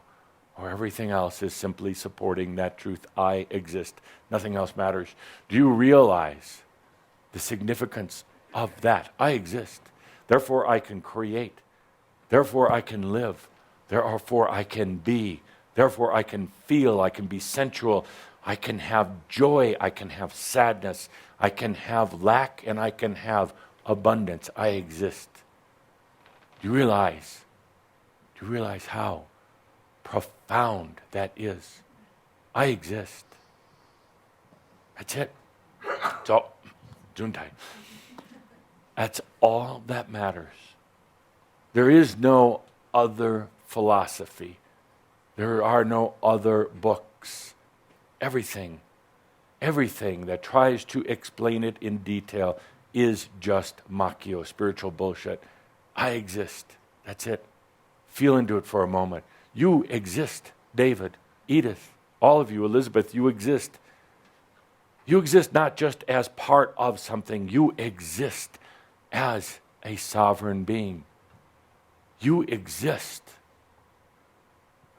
or everything else is simply supporting that truth. I exist. Nothing else matters. Do you realize the significance of that? I exist. Therefore, I can create. Therefore, I can live. Therefore, I can be. Therefore, I can feel. I can be sensual. I can have joy. I can have sadness. I can have lack, and I can have abundance. I exist. Do you realize how profound that is? I exist. That's it. It's all. That's all that matters. There is no other philosophy. There are no other books. Everything that tries to explain it in detail is just Macchio, spiritual bullshit. I exist. That's it. Feel into it for a moment. You exist, David, Edith, all of you, Elizabeth, you exist. You exist not just as part of something. You exist as a sovereign being. You exist.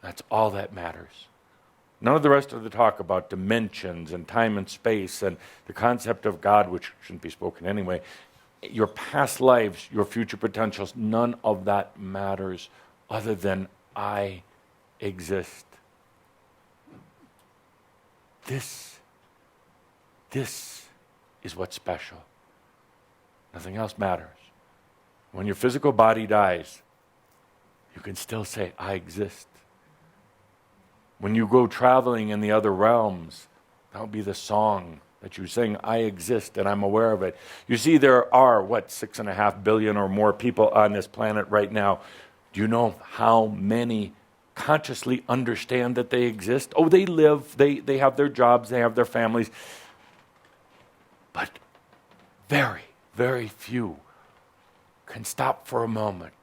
That's all that matters. None of the rest of the talk about dimensions and time and space and the concept of God, which shouldn't be spoken anyway, your past lives, your future potentials, none of that matters other than I exist. This is what's special. Nothing else matters. When your physical body dies, you can still say, I exist. When you go traveling in the other realms, that'll be the song that you sing, I exist and I'm aware of it. You see, there are, 6.5 billion or more people on this planet right now. Do you know how many consciously understand that they exist? Oh, they live, they have their jobs, they have their families. But very, very few can stop for a moment,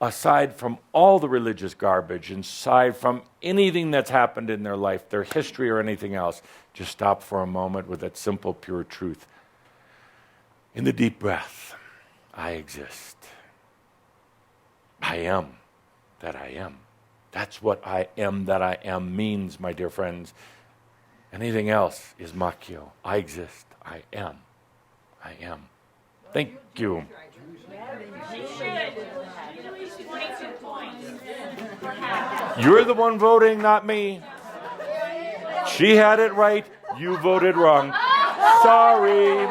aside from all the religious garbage, aside from anything that's happened in their life, their history or anything else, just stop for a moment with that simple, pure truth. In the deep breath, I exist. I am that I am. That's what I am that I am means, my dear friends. Anything else is makio. I exist. I am. I am. Thank you. You're the one voting, not me. She had it right. You voted wrong. Sorry.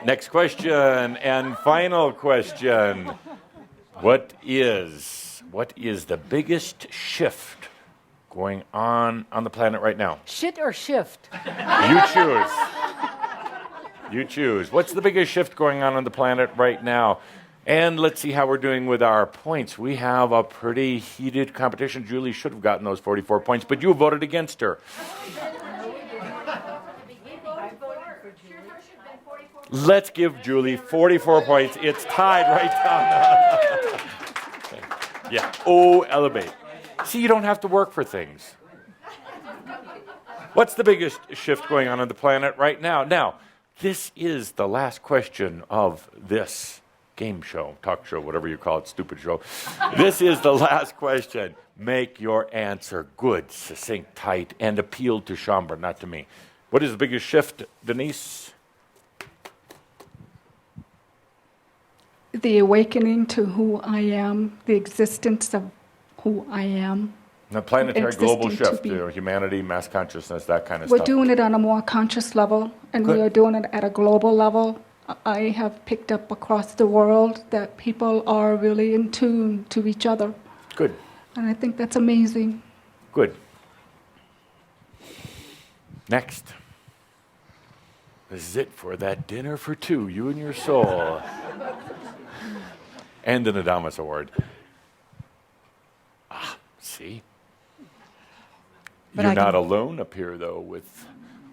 Next question and final question. What is the biggest shift going on the planet right now? Shit or shift? You choose. You choose. What's the biggest shift going on the planet right now? And let's see how we're doing with our points. We have a pretty heated competition. Julie should have gotten those 44 points, but you voted against her. Let's give Julie 44 points. It's tied right down. Yeah. Oh, elevate. See, you don't have to work for things. What's the biggest shift going on the planet right now? Now, this is the last question of this game show, talk show, whatever you call it, stupid show. This is the last question. Make your answer good, succinct, tight, and appeal to Shambra, not to me. What is the biggest shift, Denise? The awakening to who I am, the existence of who I am. The planetary global Existing to shift, be. Humanity, mass consciousness, that kind of We're stuff. doing it on a more conscious level, and Good. we are doing it at a global level. I have picked up across the world that people are really in tune to each other. Good. And I think that's amazing. Good. Next. This is it for that dinner for two, you and your soul. And an Адамус Award. See? But You're I not can- alone up here, though, with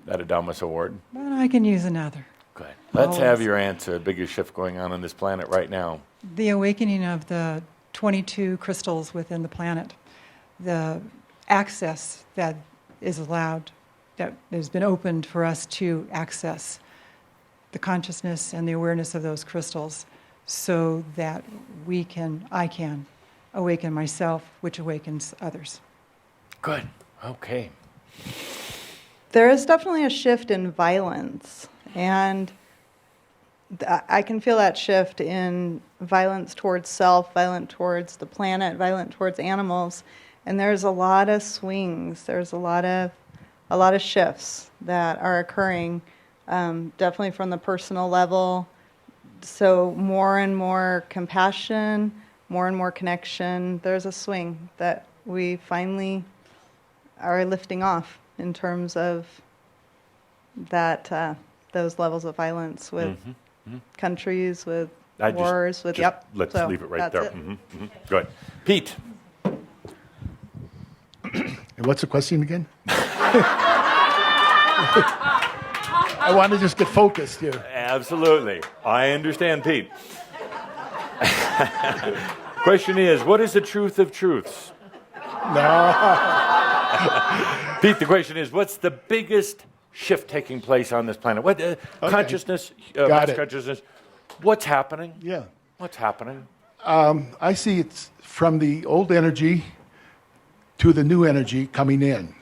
that Адамус Award. But I can use another. Good. Let's Always. have your answer. Biggest shift going on this planet right now. The awakening of the 22 crystals within the planet, the access that is allowed, that has been opened for us to access the consciousness and the awareness of those crystals so that I can awaken myself, which awakens others. Good. Okay. There is definitely a shift in violence, and I can feel that shift in violence towards self, violence towards the planet, violence towards animals, and there's a lot of swings. There's a lot of shifts that are occurring, definitely from the personal level. So more and more compassion, more and more connection. There's a swing that we finally are lifting off in terms of that those levels of violence with countries, with wars, with Let's So leave it right that's there. it. Good. Pete. And what's the question again? I want to just get focused here. Absolutely. I understand, Pete. Question is, what is the truth of truths? No. Pete, the question is, what's the biggest shift taking place on this planet? What consciousness, mass consciousness? What's happening? Yeah. What's happening? I see it's from the old energy to the new energy coming in.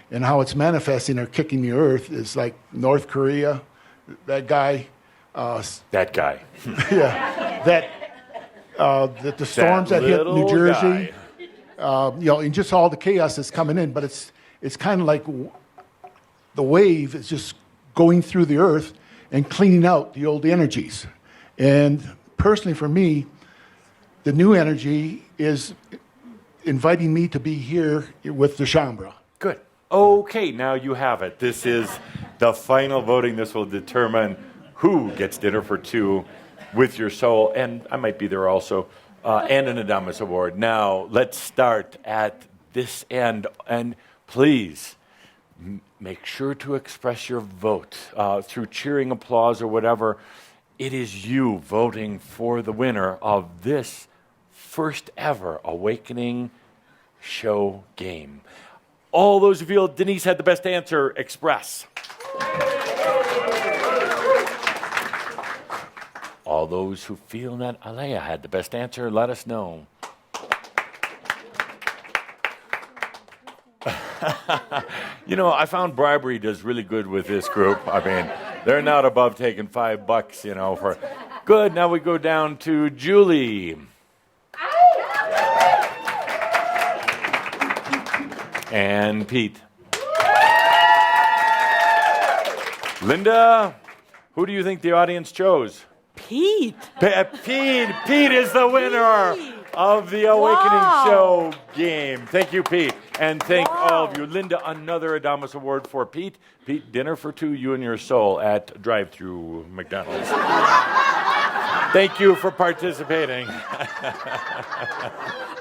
And how it's manifesting or kicking the earth is like North Korea, that guy. That guy. Yeah. The storms that hit New little Jersey. guy. And just all the chaos that's coming in. But it's kind of like the wave is just going through the earth and cleaning out the old energies. And personally for me, the new energy is inviting me to be here with the Shambra. Good. Okay, now you have it. This is the final voting. This will determine who gets dinner for two with your soul, and I might be there also, and an Адамус Award. Now, let's start at this end, and please make sure to express your vote through cheering, applause, or whatever. it is you voting for the winner of this first ever Awakening Show game. All those who feel Denise had the best answer, express. All those who feel that Alea had the best answer, let us know. You know, I found bribery does really good with this group. I mean, they're not above taking $5, you know, for... Good, now we go down to Julie. And Pete. Linda, who do you think the audience chose? Pete. Pete is the winner of the Awakening Show game. Thank you, Pete. And thank all of you. Linda, another Адамус award for Pete. Pete, dinner for two, you and your soul at drive-thru McDonald's. Thank you for participating.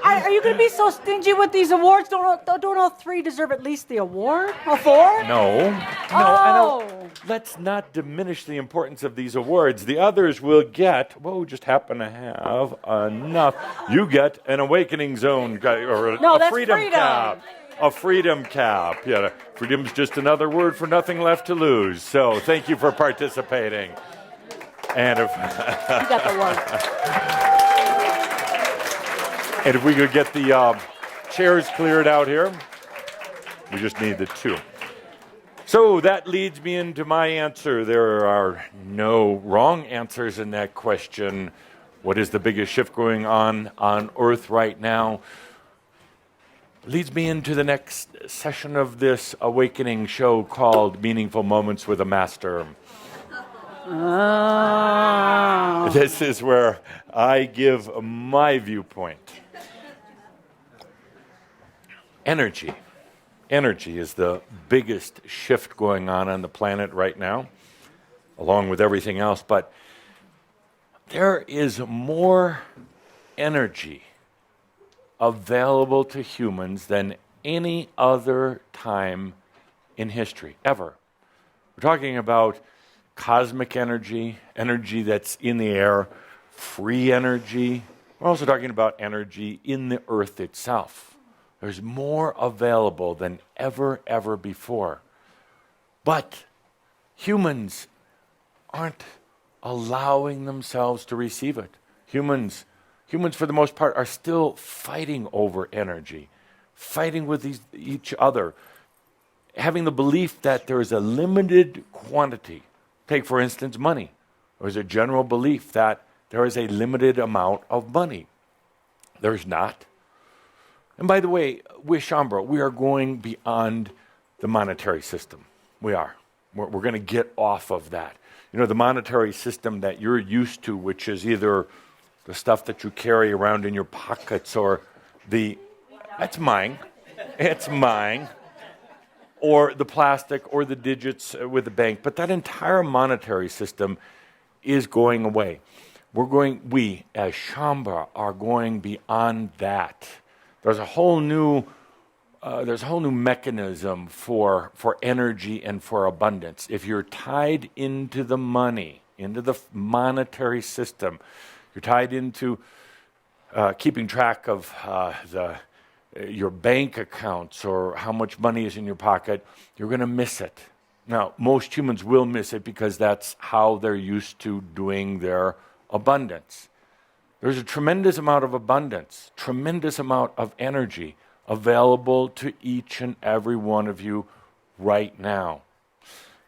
Are you going to be so stingy with these awards? Don't all three deserve at least the award? All four? No. Oh. Let's not diminish the importance of these awards. The others will get, just happen to have enough. You get an Awakening Zone, or a freedom cap. A freedom cap. Yeah, freedom's just another word for nothing left to lose. So thank you for participating. And if you got the one. And if we could get the chairs cleared out here, we just need the two. So that leads me into my answer. There are no wrong answers in that question. What is the biggest shift going on Earth right now? Leads me into the next session of this Awakening Show called Meaningful Moments with a Master. Oh. This is where I give my viewpoint. Energy. Energy is the biggest shift going on the planet right now, along with everything else. But there is more energy available to humans than any other time in history, ever. We're talking about cosmic energy, energy that's in the air, free energy. We're also talking about energy in the earth itself. There's more available than ever before. But humans aren't allowing themselves to receive it. Humans, for the most part, are still fighting over energy, fighting with each other, having the belief that there is a limited quantity. Take, for instance, money. There's a general belief that there is a limited amount of money. There's not. And by the way, with Shambhala, we are going beyond the monetary system. We are. We're going to get off of that. You know, the monetary system that you're used to, which is either the stuff that you carry around in your pockets or that's mine. It's mine. Or the plastic or the digits with the bank. But that entire monetary system is going away. We as Shambhala are going beyond that. There's a whole new mechanism for energy and for abundance. If you're tied into the money, into the monetary system, you're tied into keeping track of your bank accounts or how much money is in your pocket, you're going to miss it. Now, most humans will miss it because that's how they're used to doing their abundance. There's a tremendous amount of abundance, tremendous amount of energy available to each and every one of you right now.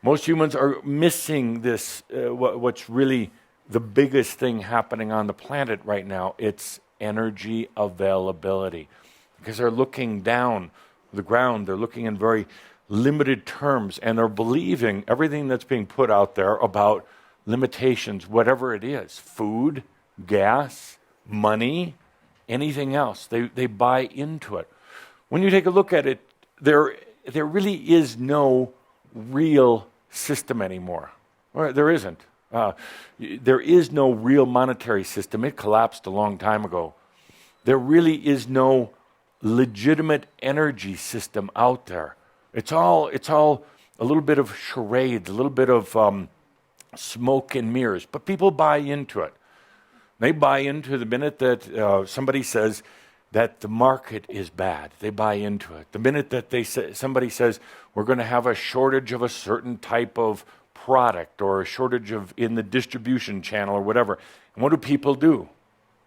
Most humans are missing this, what's really the biggest thing happening on the planet right now. It's energy availability. Because they're looking down the ground, they're looking in very limited terms, and they're believing everything that's being put out there about limitations, whatever it is, food, gas, money, anything else. They buy into it. When you take a look at it, there really is no real system anymore. Or there isn't. There is no real monetary system. It collapsed a long time ago. There really is no legitimate energy system out there. It's all a little bit of charade, a little bit of smoke and mirrors, but people buy into it. They buy into the minute that somebody says that the market is bad. They buy into it. The minute that somebody says we're going to have a shortage of a certain type of product or a shortage of in the distribution channel or whatever, and what do people do?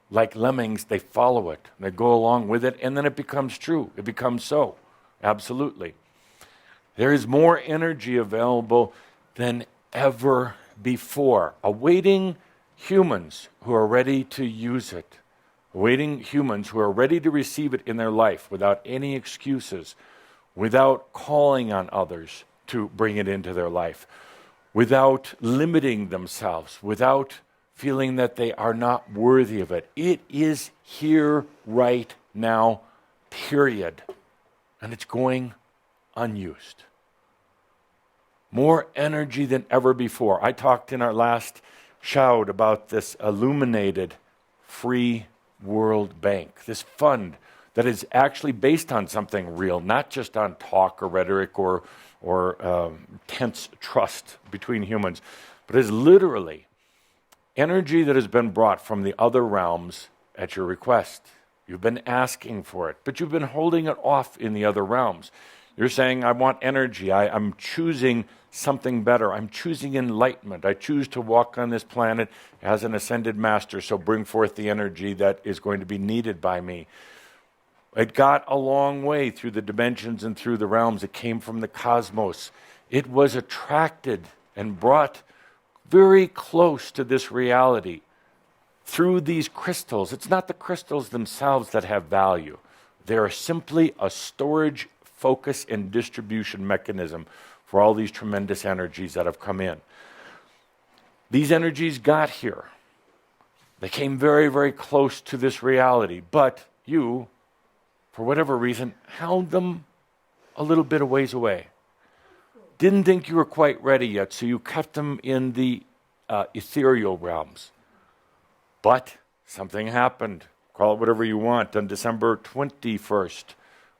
Like lemmings, they follow it. They go along with it, and then it becomes true. It becomes so. Absolutely. There is more energy available than ever before, awaiting humans who are ready to use it, awaiting humans who are ready to receive it in their life without any excuses, without calling on others to bring it into their life, without limiting themselves, without feeling that they are not worthy of it. It is here right now, period. And it's going unused. More energy than ever before. I talked in our last Shroud about this illuminated free world bank, this fund that is actually based on something real, not just on talk or rhetoric or tense trust between humans, but is literally energy that has been brought from the other realms at your request. You've been asking for it, but you've been holding it off in the other realms. You're saying, I want energy. I'm choosing something better. I'm choosing enlightenment. I choose to walk on this planet as an ascended master, so bring forth the energy that is going to be needed by me. It got a long way through the dimensions and through the realms. It came from the cosmos. It was attracted and brought very close to this reality through these crystals. It's not the crystals themselves that have value. They are simply a storage, focus, and distribution mechanism for all these tremendous energies that have come in. These energies got here. They came very, very close to this reality, but you, for whatever reason, held them a little bit a ways away. Didn't think you were quite ready yet, so you kept them in the ethereal realms. But something happened. Call it whatever you want. On December 21st,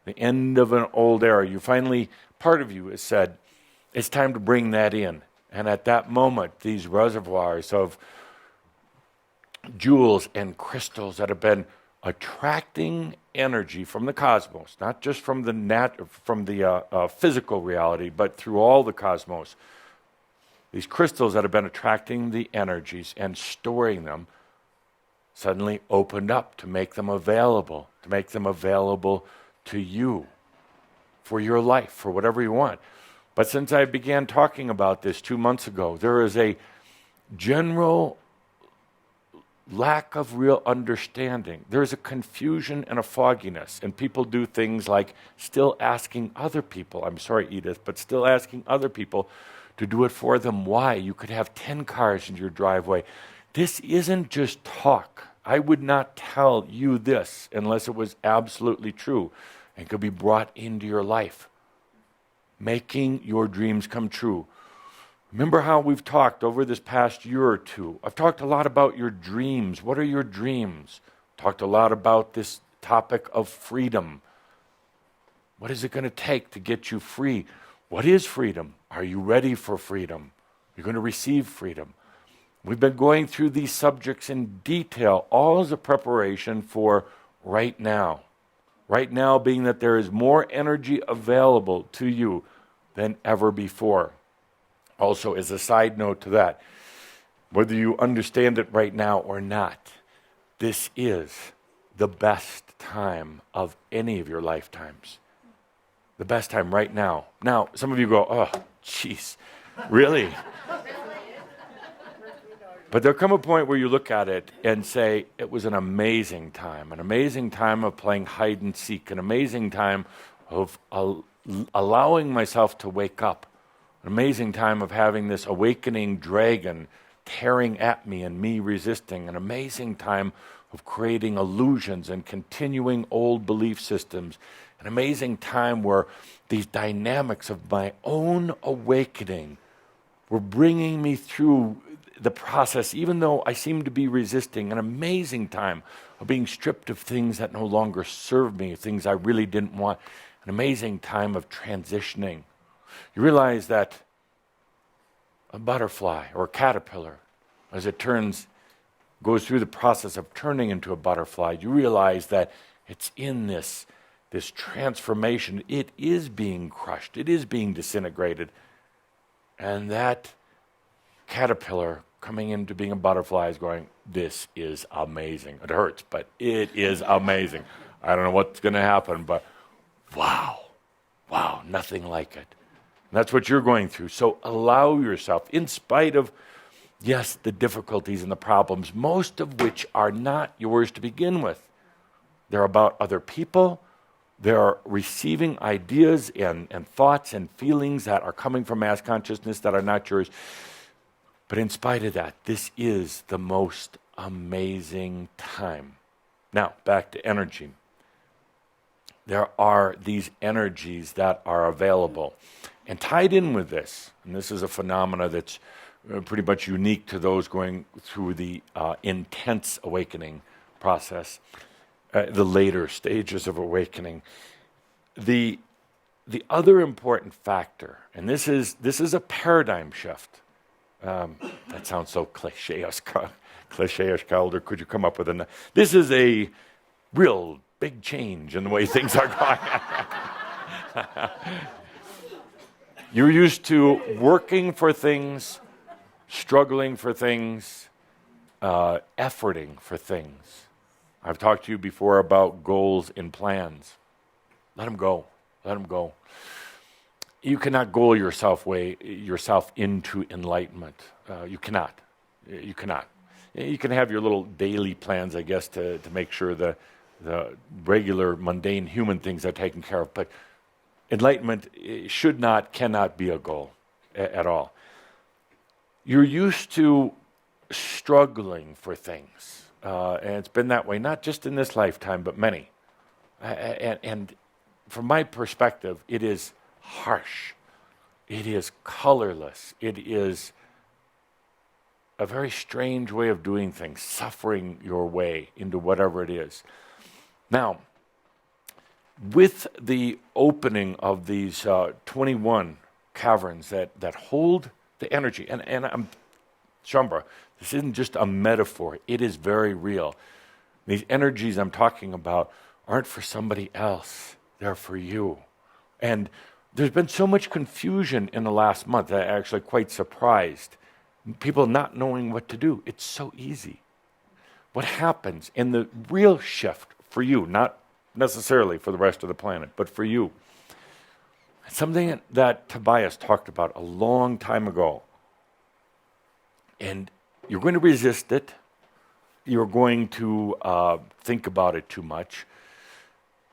the end of an old era, you finally, part of you has said, it's time to bring that in. And at that moment, these reservoirs of jewels and crystals that have been attracting energy from the cosmos, not just from the physical reality, but through all the cosmos. These crystals that have been attracting the energies and storing them suddenly opened up to make them available to you for your life, for whatever you want. But since I began talking about this 2 months ago, there is a general lack of real understanding. There's a confusion and a fogginess, and people do things like still asking other people, I'm sorry, Edith, but still asking other people to do it for them. Why? You could have 10 cars in your driveway. This isn't just talk. I would not tell you this unless it was absolutely true and could be brought into your life. Making your dreams come true. Remember how we've talked over this past year or two. I've talked a lot about your dreams. What are your dreams? Talked a lot about this topic of freedom. What is it going to take to get you free? What is freedom? Are you ready for freedom? You're going to receive freedom. We've been going through these subjects in detail, all as a preparation for right now. Right now being that there is more energy available to you than ever before. Also, as a side note to that, whether you understand it right now or not, this is the best time of any of your lifetimes. The best time right now. Now, some of you go, oh, jeez, really? But there'll come a point where you look at it and say, it was an amazing time of playing hide and seek, an amazing time of allowing myself to wake up, an amazing time of having this awakening dragon tearing at me and me resisting, an amazing time of creating illusions and continuing old belief systems, an amazing time where these dynamics of my own awakening were bringing me through the process, even though I seemed to be resisting, an amazing time of being stripped of things that no longer served me, things I really didn't want, an amazing time of transitioning. You realize that a butterfly or a caterpillar, as it goes through the process of turning into a butterfly, you realize that it's in this transformation. It is being crushed. It is being disintegrated. And that caterpillar coming into being a butterfly is going, this is amazing. It hurts, but it is amazing. I don't know what's going to happen, but wow, nothing like it. And that's what you're going through. So allow yourself, in spite of, yes, the difficulties and the problems, most of which are not yours to begin with. They're about other people. They're receiving ideas and thoughts and feelings that are coming from mass consciousness that are not yours. But in spite of that, this is the most amazing time. Now, back to energy. There are these energies that are available. And tied in with this, and this is a phenomena that's pretty much unique to those going through the intense awakening process, the later stages of awakening. The other important factor, and this is a paradigm shift. That sounds so cliche-ish, Calder. Could you come up with this is a real big change in the way things are going. You're used to working for things, struggling for things, efforting for things. I've talked to you before about goals and plans. Let them go. Let them go. You cannot goal yourself into enlightenment. You cannot. You cannot. You can have your little daily plans, I guess, to make sure the regular, mundane human things are taken care of. But enlightenment cannot be a goal at all. You're used to struggling for things. And it's been that way, not just in this lifetime, but many. And from my perspective, it is harsh. It is colorless. It is a very strange way of doing things, suffering your way into whatever it is. Now, with the opening of these 21 caverns that hold the energy, and Shambhara, this isn't just a metaphor, it is very real. These energies I'm talking about aren't for somebody else, they're for you. And there's been so much confusion in the last month, I'm actually quite surprised. People not knowing what to do. It's so easy. What happens in the real shift for you, not necessarily for the rest of the planet, but for you, something that Tobias talked about a long time ago. And you're going to resist it. You're going to think about it too much.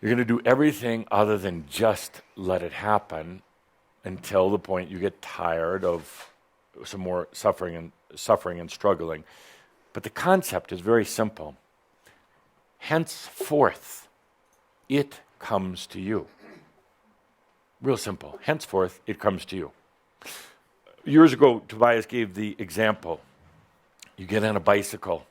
You're going to do everything other than just let it happen until the point you get tired of some more suffering and struggling. But the concept is very simple. Henceforth, it comes to you. Real simple. Henceforth, it comes to you. Years ago, Tobias gave the example. You get on a bicycle.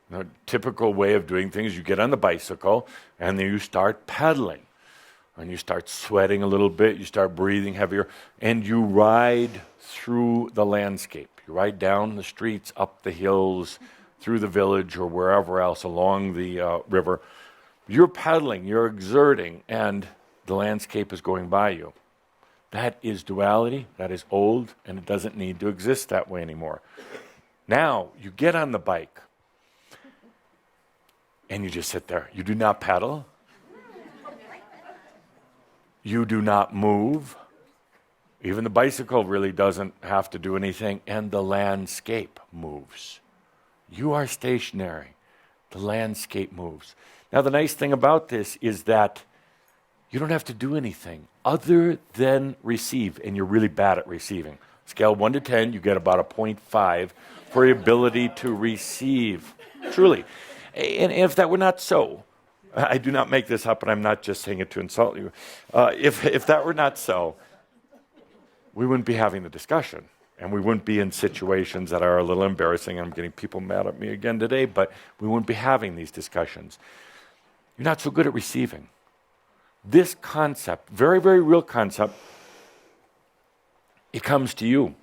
The typical way of doing things, you get on the bicycle, and then you start pedaling. And you start sweating a little bit, you start breathing heavier, and you ride through the landscape. You ride down the streets, up the hills, through the village, or wherever else along the river. You're pedaling, you're exerting, and the landscape is going by you. That is duality, that is old, and it doesn't need to exist that way anymore. Now, you get on the bike, and you just sit there. You do not pedal. You do not move. Even the bicycle really doesn't have to do anything, and the landscape moves. You are stationary. The landscape moves. Now, the nice thing about this is that you don't have to do anything other than receive, and you're really bad at receiving. Scale 1 to 10, you get about a 0.5 for your ability to receive, truly. And if that were not so, I do not make this up, and I'm not just saying it to insult you. If that were not so, we wouldn't be having the discussion, and we wouldn't be in situations that are a little embarrassing. I'm getting people mad at me again today, but we wouldn't be having these discussions. You're not so good at receiving. This concept, very, very real concept, it comes to you.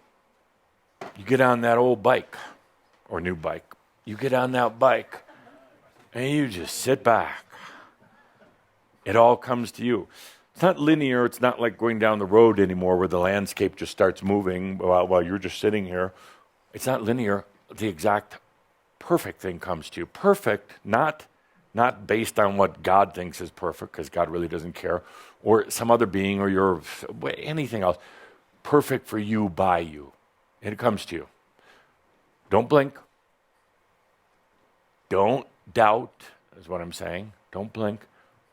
You get on that old bike or new bike. You get on that bike and you just sit back. It all comes to you. It's not linear. It's not like going down the road anymore where the landscape just starts moving while you're just sitting here. It's not linear. The exact perfect thing comes to you. Perfect, not based on what God thinks is perfect, because God really doesn't care, or some other being or anything else. Perfect for you, by you. And it comes to you. Don't blink. Don't doubt, is what I'm saying. Don't blink.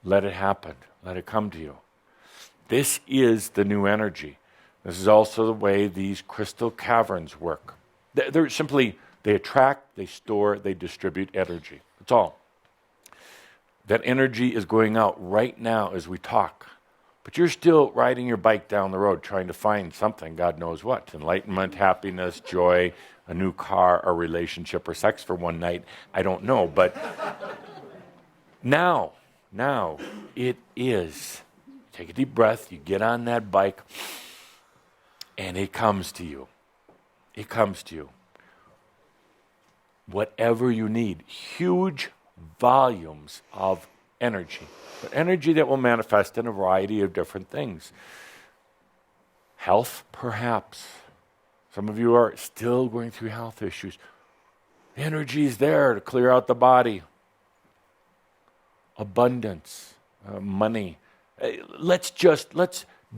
Let it happen. Let it come to you. This is the new energy. This is also the way these crystal caverns work. They're simply, they attract, they store, they distribute energy. That's all. That energy is going out right now as we talk. But you're still riding your bike down the road trying to find something, God knows what. Enlightenment, happiness, joy, a new car, a relationship, or sex for one night. I don't know, but now it is. Take a deep breath, you get on that bike, and it comes to you. It comes to you. Whatever you need, huge volumes of energy. But energy that will manifest in a variety of different things. Health, perhaps. Some of you are still going through health issues. The energy is there to clear out the body. Abundance, money. Let's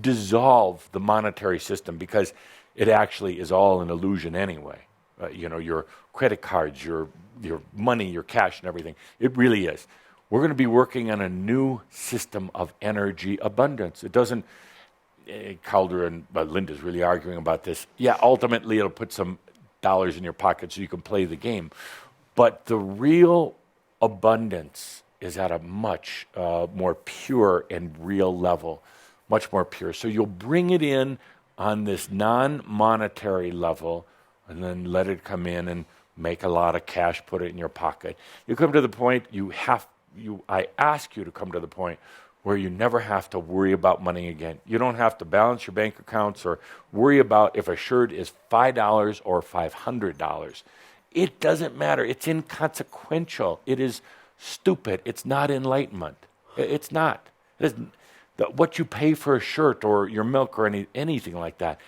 dissolve the monetary system, because it actually is all an illusion anyway. Your credit cards, your money, your cash and everything. It really is. We're going to be working on a new system of energy abundance. It doesn't, Calder and Linda's really arguing about this. Yeah, ultimately it'll put some dollars in your pocket so you can play the game. But the real abundance is at a much more pure and real level, much more pure. So you'll bring it in on this non-monetary level and then let it come in and make a lot of cash, put it in your pocket. You come to the point, I ask you to come to the point where you never have to worry about money again. You don't have to balance your bank accounts or worry about if a shirt is $5 or $500. It doesn't matter. It's inconsequential. It is stupid. It's not enlightenment. It's not. What you pay for a shirt or your milk or anything like that,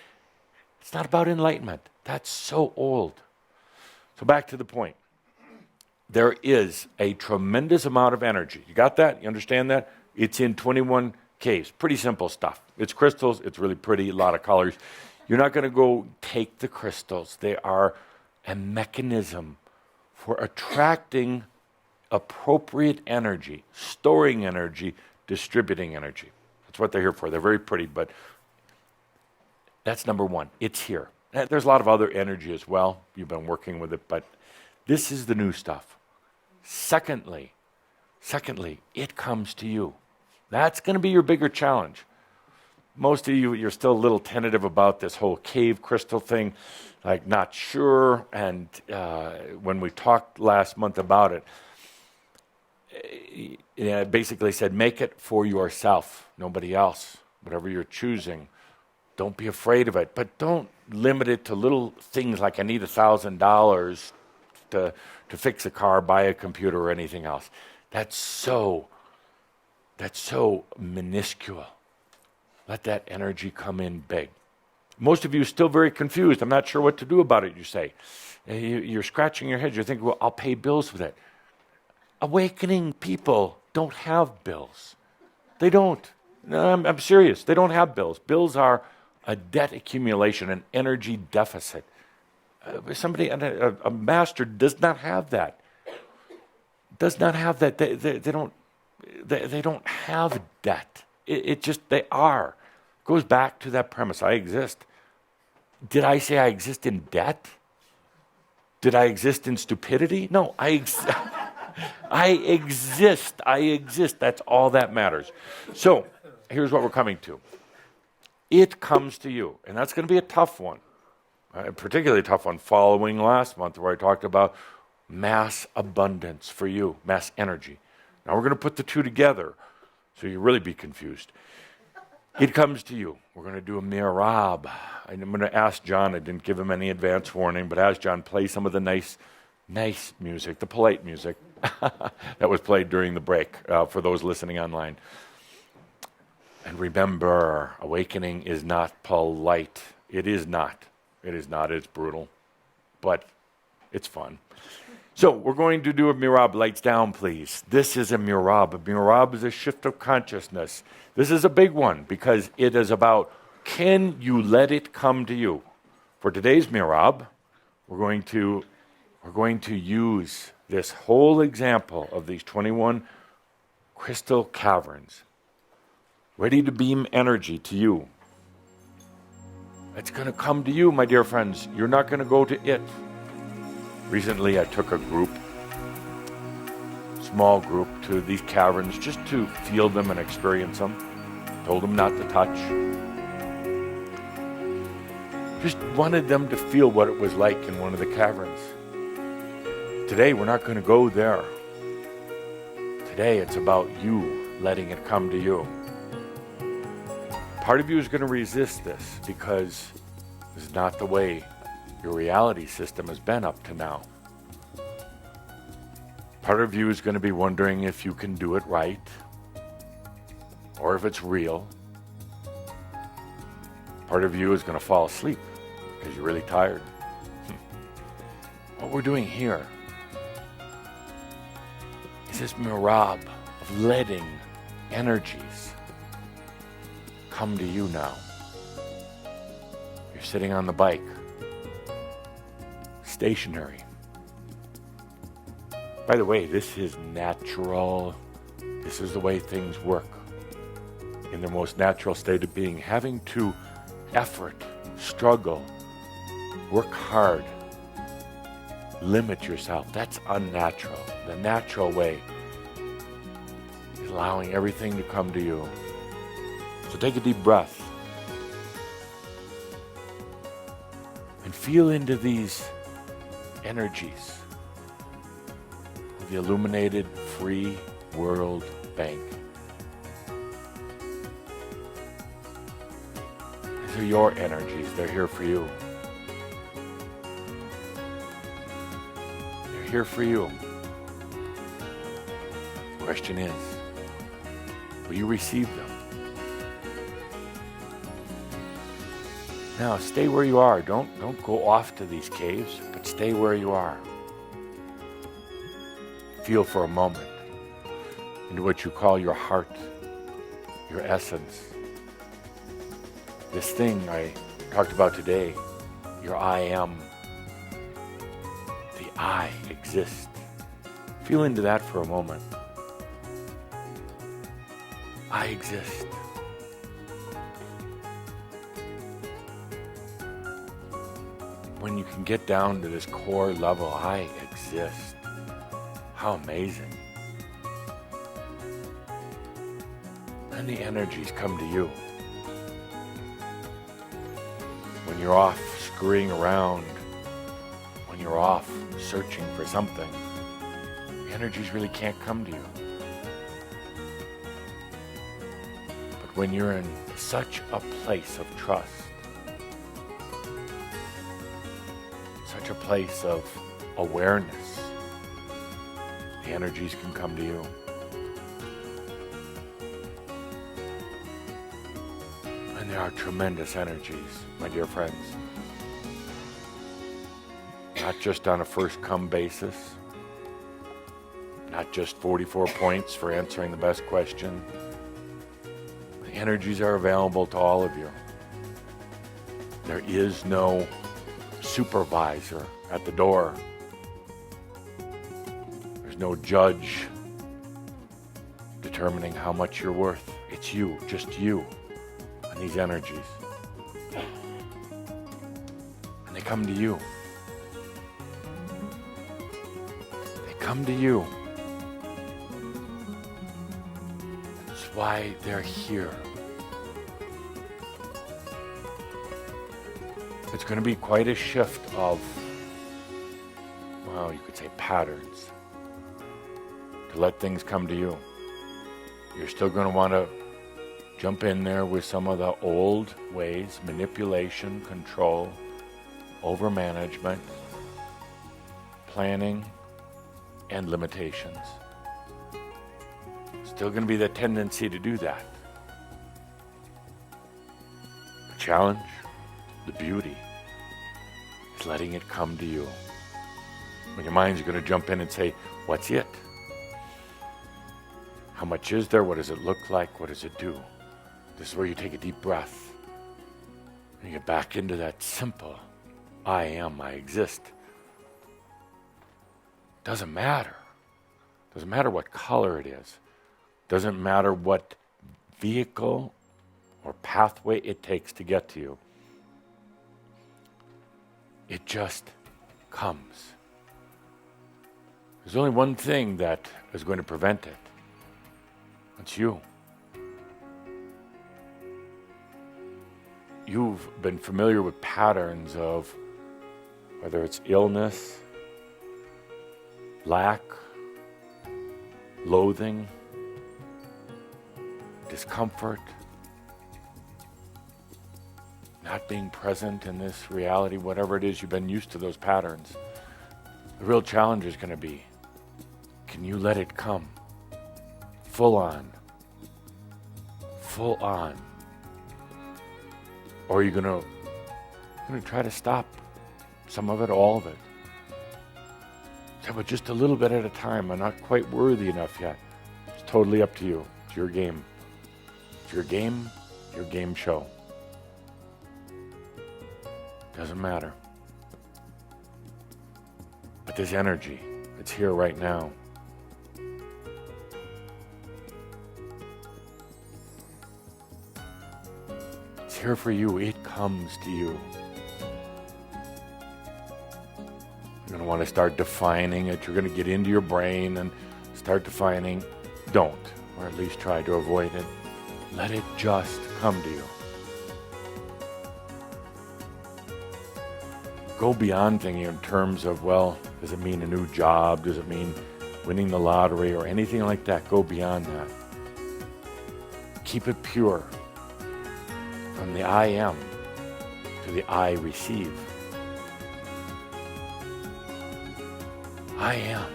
it's not about enlightenment. That's so old. So back to the point. There is a tremendous amount of energy. You got that? You understand that? It's in 21 Ks. Pretty simple stuff. It's crystals. It's really pretty, a lot of colors. You're not going to go take the crystals. They are a mechanism for attracting appropriate energy, storing energy, distributing energy. That's what they're here for. They're very pretty, but that's number one. It's here. There's a lot of other energy as well. You've been working with it, but this is the new stuff. Secondly, it comes to you. That's going to be your bigger challenge. Most of you, you're still a little tentative about this whole cave crystal thing, like not sure. And when we talked last month about it, it basically said, make it for yourself, nobody else, whatever you're choosing. Don't be afraid of it, but don't limit it to little things like I need $1,000 to fix a car, buy a computer, or anything else. That's so minuscule. Let that energy come in big. Most of you are still very confused. I'm not sure what to do about it, you say. You're scratching your head. You're thinking, well, I'll pay bills with it. Awakening people don't have bills. They don't. No, I'm serious. They don't have bills. Bills are a debt accumulation, an energy deficit. A master does not have that. Does not have that. They don't have debt. It just, they are. Goes back to that premise. I exist. Did I say I exist in debt? Did I exist in stupidity? No, I exist. I exist. That's all that matters. So, here's what we're coming to. It comes to you, and that's going to be a tough one. A particularly tough one following last month where I talked about mass abundance for you, mass energy. Now we're going to put the two together so you really be confused. It comes to you. We're going to do a mirab. I'm going to ask John, I didn't give him any advance warning, but ask John, play some of the nice music, the polite music that was played during the break for those listening online. And remember, awakening is not polite. It is not. It is not. It's brutal. But it's fun. So we're going to do a mirab. Lights down, please. This is a mirab. A mirab is a shift of consciousness. This is a big one because it is about, can you let it come to you? For today's mirab, we're going to use this whole example of these 21 crystal caverns, ready to beam energy to you. It's going to come to you, my dear friends. You're not going to go to it. Recently, I took a small group, to these caverns just to feel them and experience them. Told them not to touch. Just wanted them to feel what it was like in one of the caverns. Today, we're not going to go there. Today, it's about you letting it come to you. Part of you is going to resist this because this is not the way your reality system has been up to now. Part of you is going to be wondering if you can do it right or if it's real. Part of you is going to fall asleep because you're really tired. What we're doing here is this mirab of letting energies come to you now. You're sitting on the bike, stationary. By the way, this is natural. This is the way things work in their most natural state of being. Having to effort, struggle, work hard, limit yourself, that's unnatural. The natural way is allowing everything to come to you. So take a deep breath and feel into these energies of the illuminated free world bank. These are your energies. They're here for you. They're here for you. The question is, will you receive them? Now, stay where you are. Don't go off to these caves, but stay where you are. Feel for a moment into what you call your heart, your essence. This thing I talked about today, your I am. The I exist. Feel into that for a moment. I exist. When you can get down to this core level, I exist. How amazing. And the energies come to you. When you're off scurrying around, when you're off searching for something, the energies really can't come to you. But when you're in such a place of trust, such a place of awareness, the energies can come to you. And there are tremendous energies, my dear friends. Not just on a first-come basis, not just 44 points for answering the best question. The energies are available to all of you. There is no supervisor at the door. There's no judge determining how much you're worth. It's you, just you, and these energies. And they come to you. They come to you. That's why they're here. It's going to be quite a shift of, well, you could say patterns, to let things come to you. You're still going to want to jump in there with some of the old ways, manipulation, control, overmanagement, planning, and limitations. Still going to be the tendency to do that. The challenge, the beauty, is letting it come to you. When your mind's going to jump in and say, what's it? How much is there? What does it look like? What does it do? This is where you take a deep breath and you get back into that simple, I am, I exist. Doesn't matter. Doesn't matter what color it is. Doesn't matter what vehicle or pathway it takes to get to you. It just comes. There's only one thing that is going to prevent it. It's you. You've been familiar with patterns of whether it's illness, lack, loathing, discomfort, not being present in this reality, whatever it is, you've been used to those patterns. The real challenge is going to be, can you let it come? Full on. Full on. Or are you going to try to stop some of it, all of it? But just a little bit at a time. I'm not quite worthy enough yet. It's totally up to you. It's your game. It's your game show. Doesn't matter. But this energy, it's here right now. It's here for you. It comes to you. You're going to want to start defining it. You're going to get into your brain and start defining. Don't, or at least try to avoid it. Let it just come to you. Go beyond thinking in terms of, well, does it mean a new job? Does it mean winning the lottery or anything like that? Go beyond that. Keep it pure. From the I am to the I receive. I am,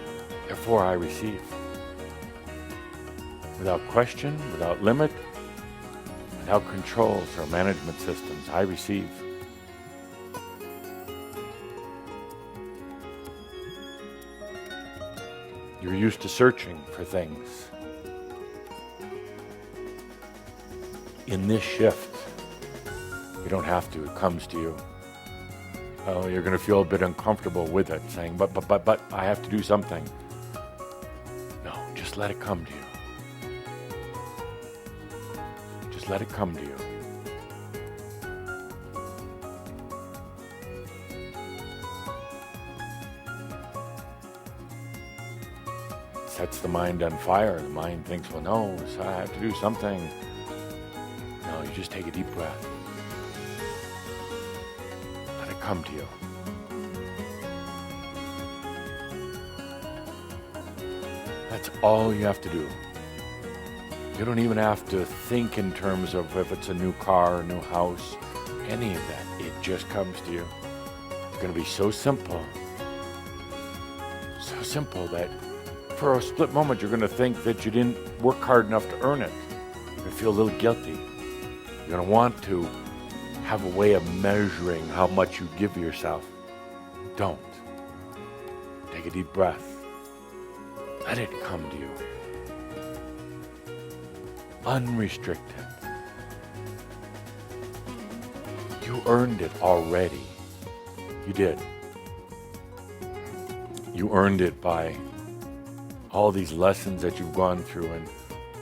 therefore I receive. Without question, without limit, without controls or management systems, I receive. You're used to searching for things. In this shift, you don't have to, it comes to you. Oh, you're going to feel a bit uncomfortable with it, saying, but I have to do something. No, just let it come to you. Just let it come to you. Sets the mind on fire. The mind thinks, well, no, so I have to do something. No, you just take a deep breath. Let it come to you. That's all you have to do. You don't even have to think in terms of if it's a new car, a new house, any of that. It just comes to you. It's going to be so simple. So simple that for a split moment, you're going to think that you didn't work hard enough to earn it. You're going to feel a little guilty. You're going to want to have a way of measuring how much you give yourself. Don't. Take a deep breath. Let it come to you. Unrestricted. You earned it already. You did. You earned it by all these lessons that you've gone through. And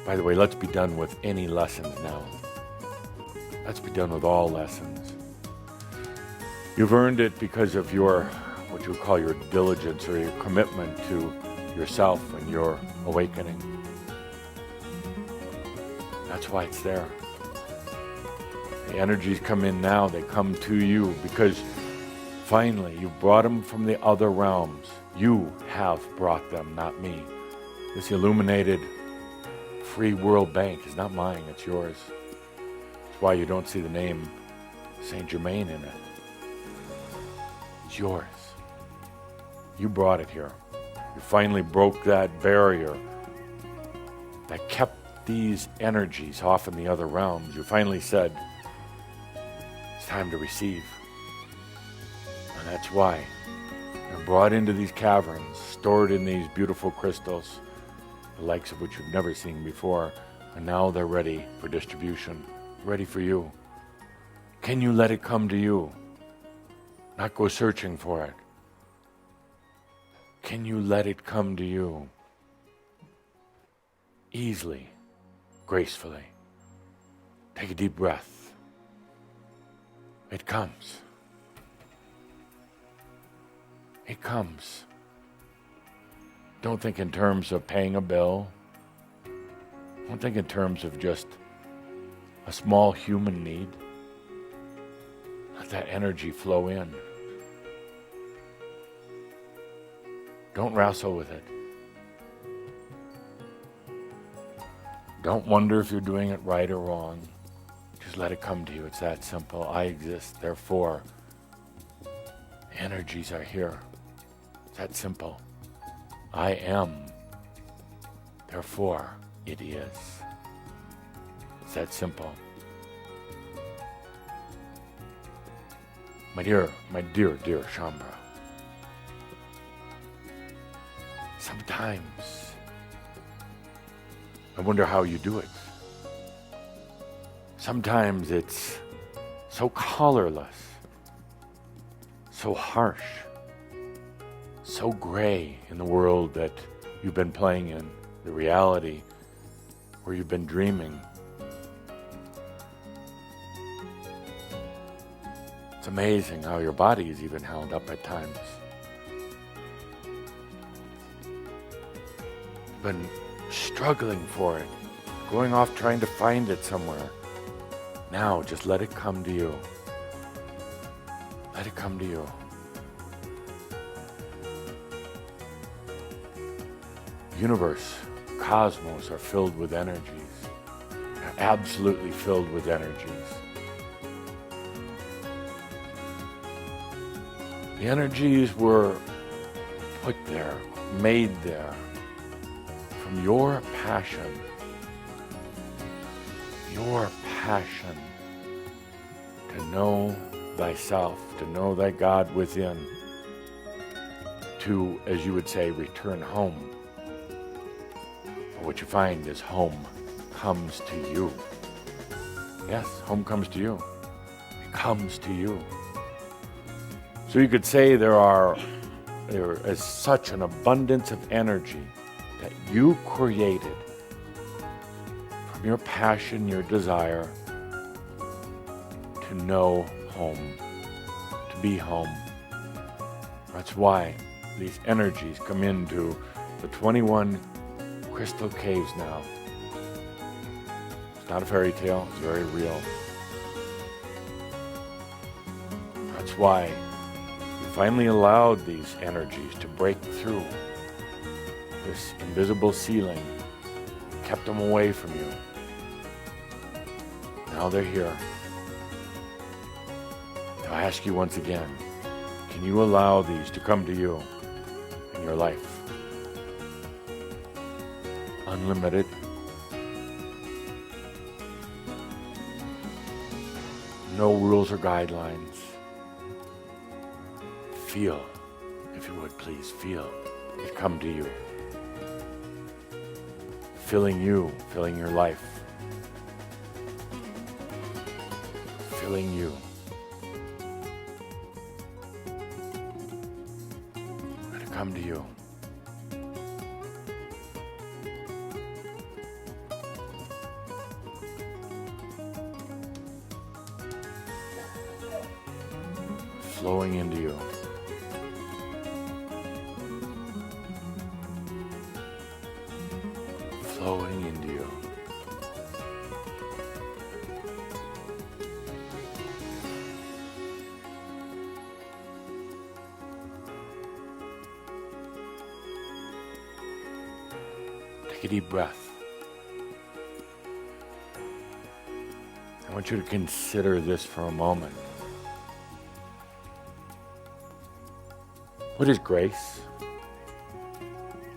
by the way, let's be done with any lessons now. Let's be done with all lessons. You've earned it because of your, what you would call your diligence or your commitment to yourself and your awakening. That's why it's there. The energies come in now, they come to you because finally you brought them from the other realms. You have brought them, not me. This illuminated free world bank is not mine, it's yours. That's why you don't see the name Sent-Жермен in it. It's yours. You brought it here. You finally broke that barrier that kept these energies off in the other realms. You finally said, it's time to receive. And that's why you're brought into these caverns, stored in these beautiful crystals, the likes of which you've never seen before, and now they're ready for distribution, ready for you. Can you let it come to you? Not go searching for it. Can you let it come to you? Easily, gracefully. Take a deep breath. It comes. It comes. Don't think in terms of paying a bill. Don't think in terms of just a small human need. Let that energy flow in. Don't wrestle with it. Don't wonder if you're doing it right or wrong. Just let it come to you. It's that simple. I exist, therefore, the energies are here. It's that simple. I am, therefore, it is. It's that simple. My dear Shambhala, sometimes I wonder how you do it. Sometimes it's so colorless, so harsh, so gray in the world that you've been playing in, the reality where you've been dreaming. It's amazing how your body is even held up at times. You've been struggling for it, going off trying to find it somewhere. Now just let it come to you. Let it come to you. Universe, cosmos are filled with energies. They're absolutely filled with energies. The energies were put there, made there, from your passion to know thyself, to know thy God within, to, as you would say, return home. But what you find is home comes to you. Yes, home comes to you. It comes to you. So you could say there is such an abundance of energy that you created from your passion, your desire to know home, to be home. That's why these energies come into the 21 crystal caves now. It's not a fairy tale, it's very real. That's why you finally allowed these energies to break through this invisible ceiling, kept them away from you. Now they're here. So I ask you once again, can you allow these to come to you in your life? Unlimited. No rules or guidelines. Feel, if you would please, feel it come to you. Filling you, filling your life. Filling you. Let it come to you. Flowing into you. Flowing into you. Take a deep breath. And want you to consider this for a moment. What is grace?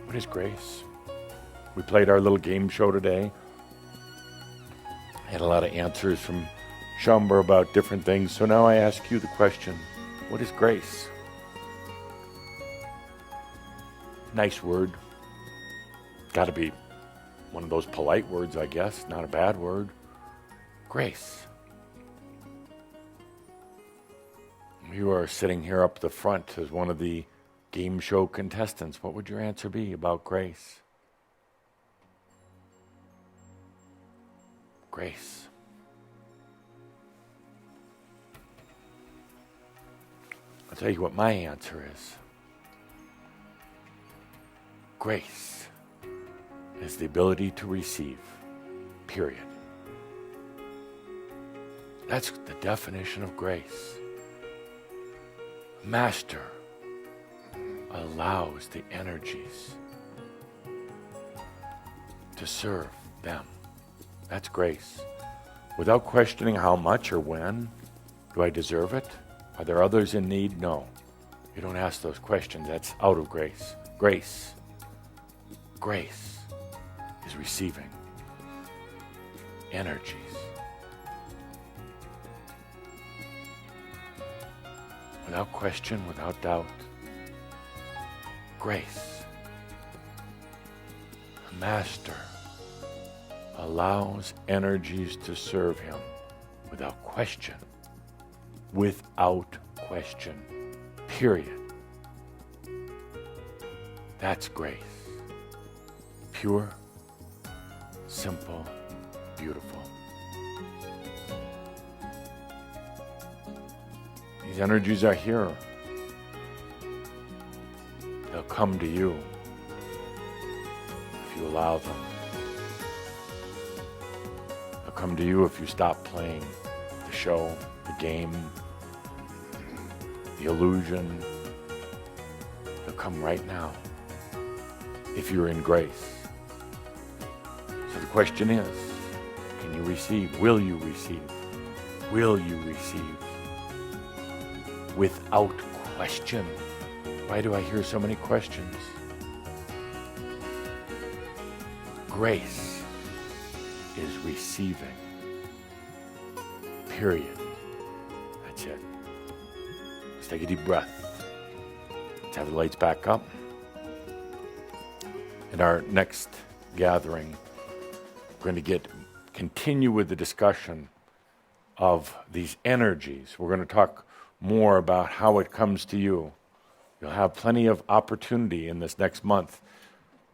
What is grace? We played our little game show today. I had a lot of answers from Chamber about different things. So now I ask you the question, what is grace? Nice word. Got to be one of those polite words, I guess. Not a bad word. Grace. You are sitting here up the front as one of the game show contestants. What would your answer be about grace? Grace. I'll tell you what my answer is. Grace is the ability to receive, period. That's the definition of grace. Master allows the energies to serve them. That's grace. Without questioning how much or when. Do I deserve it? Are there others in need? No. You don't ask those questions. That's out of grace. Grace. Grace is receiving energies. Without question, without doubt. Grace. The Master allows energies to serve him without question. Without question. Period. That's grace. Pure, simple, beautiful. These energies are here. They'll come to you if you allow them. They'll come to you if you stop playing the show, the game, the illusion. They'll come right now if you're in grace. So the question is, can you receive? Will you receive? Will you receive? Without question. Why do I hear so many questions? Grace is receiving. Period. That's it. Let's take a deep breath. Let's have the lights back up. In our next gathering, we're going to continue with the discussion of these energies. We're going to talk more about how it comes to you. You'll have plenty of opportunity in this next month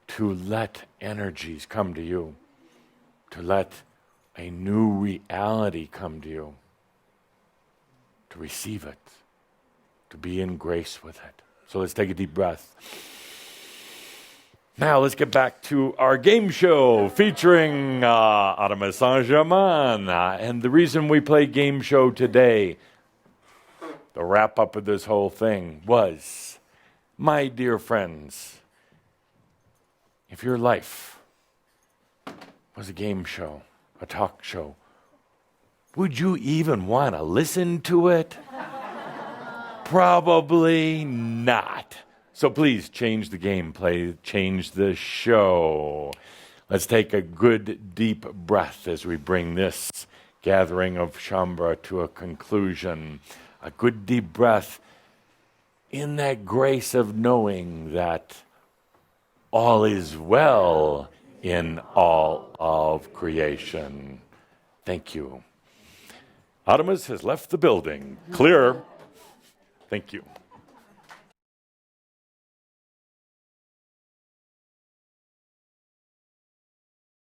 to let energies come to you, to let a new reality come to you, to receive it, to be in grace with it. So let's take a deep breath. Now let's get back to our game show featuring Адамус Сен-Жермен. And the reason we played game show today, the wrap up of this whole thing was, my dear friends, if your life was a game show, a talk show, would you even want to listen to it? Probably not. So please change the gameplay, change the show. Let's take a good deep breath as we bring this gathering of Shambhala to a conclusion. A good deep breath in that grace of knowing that all is well in all of creation. Thank you. Адамус has left the building. Clear. Thank you.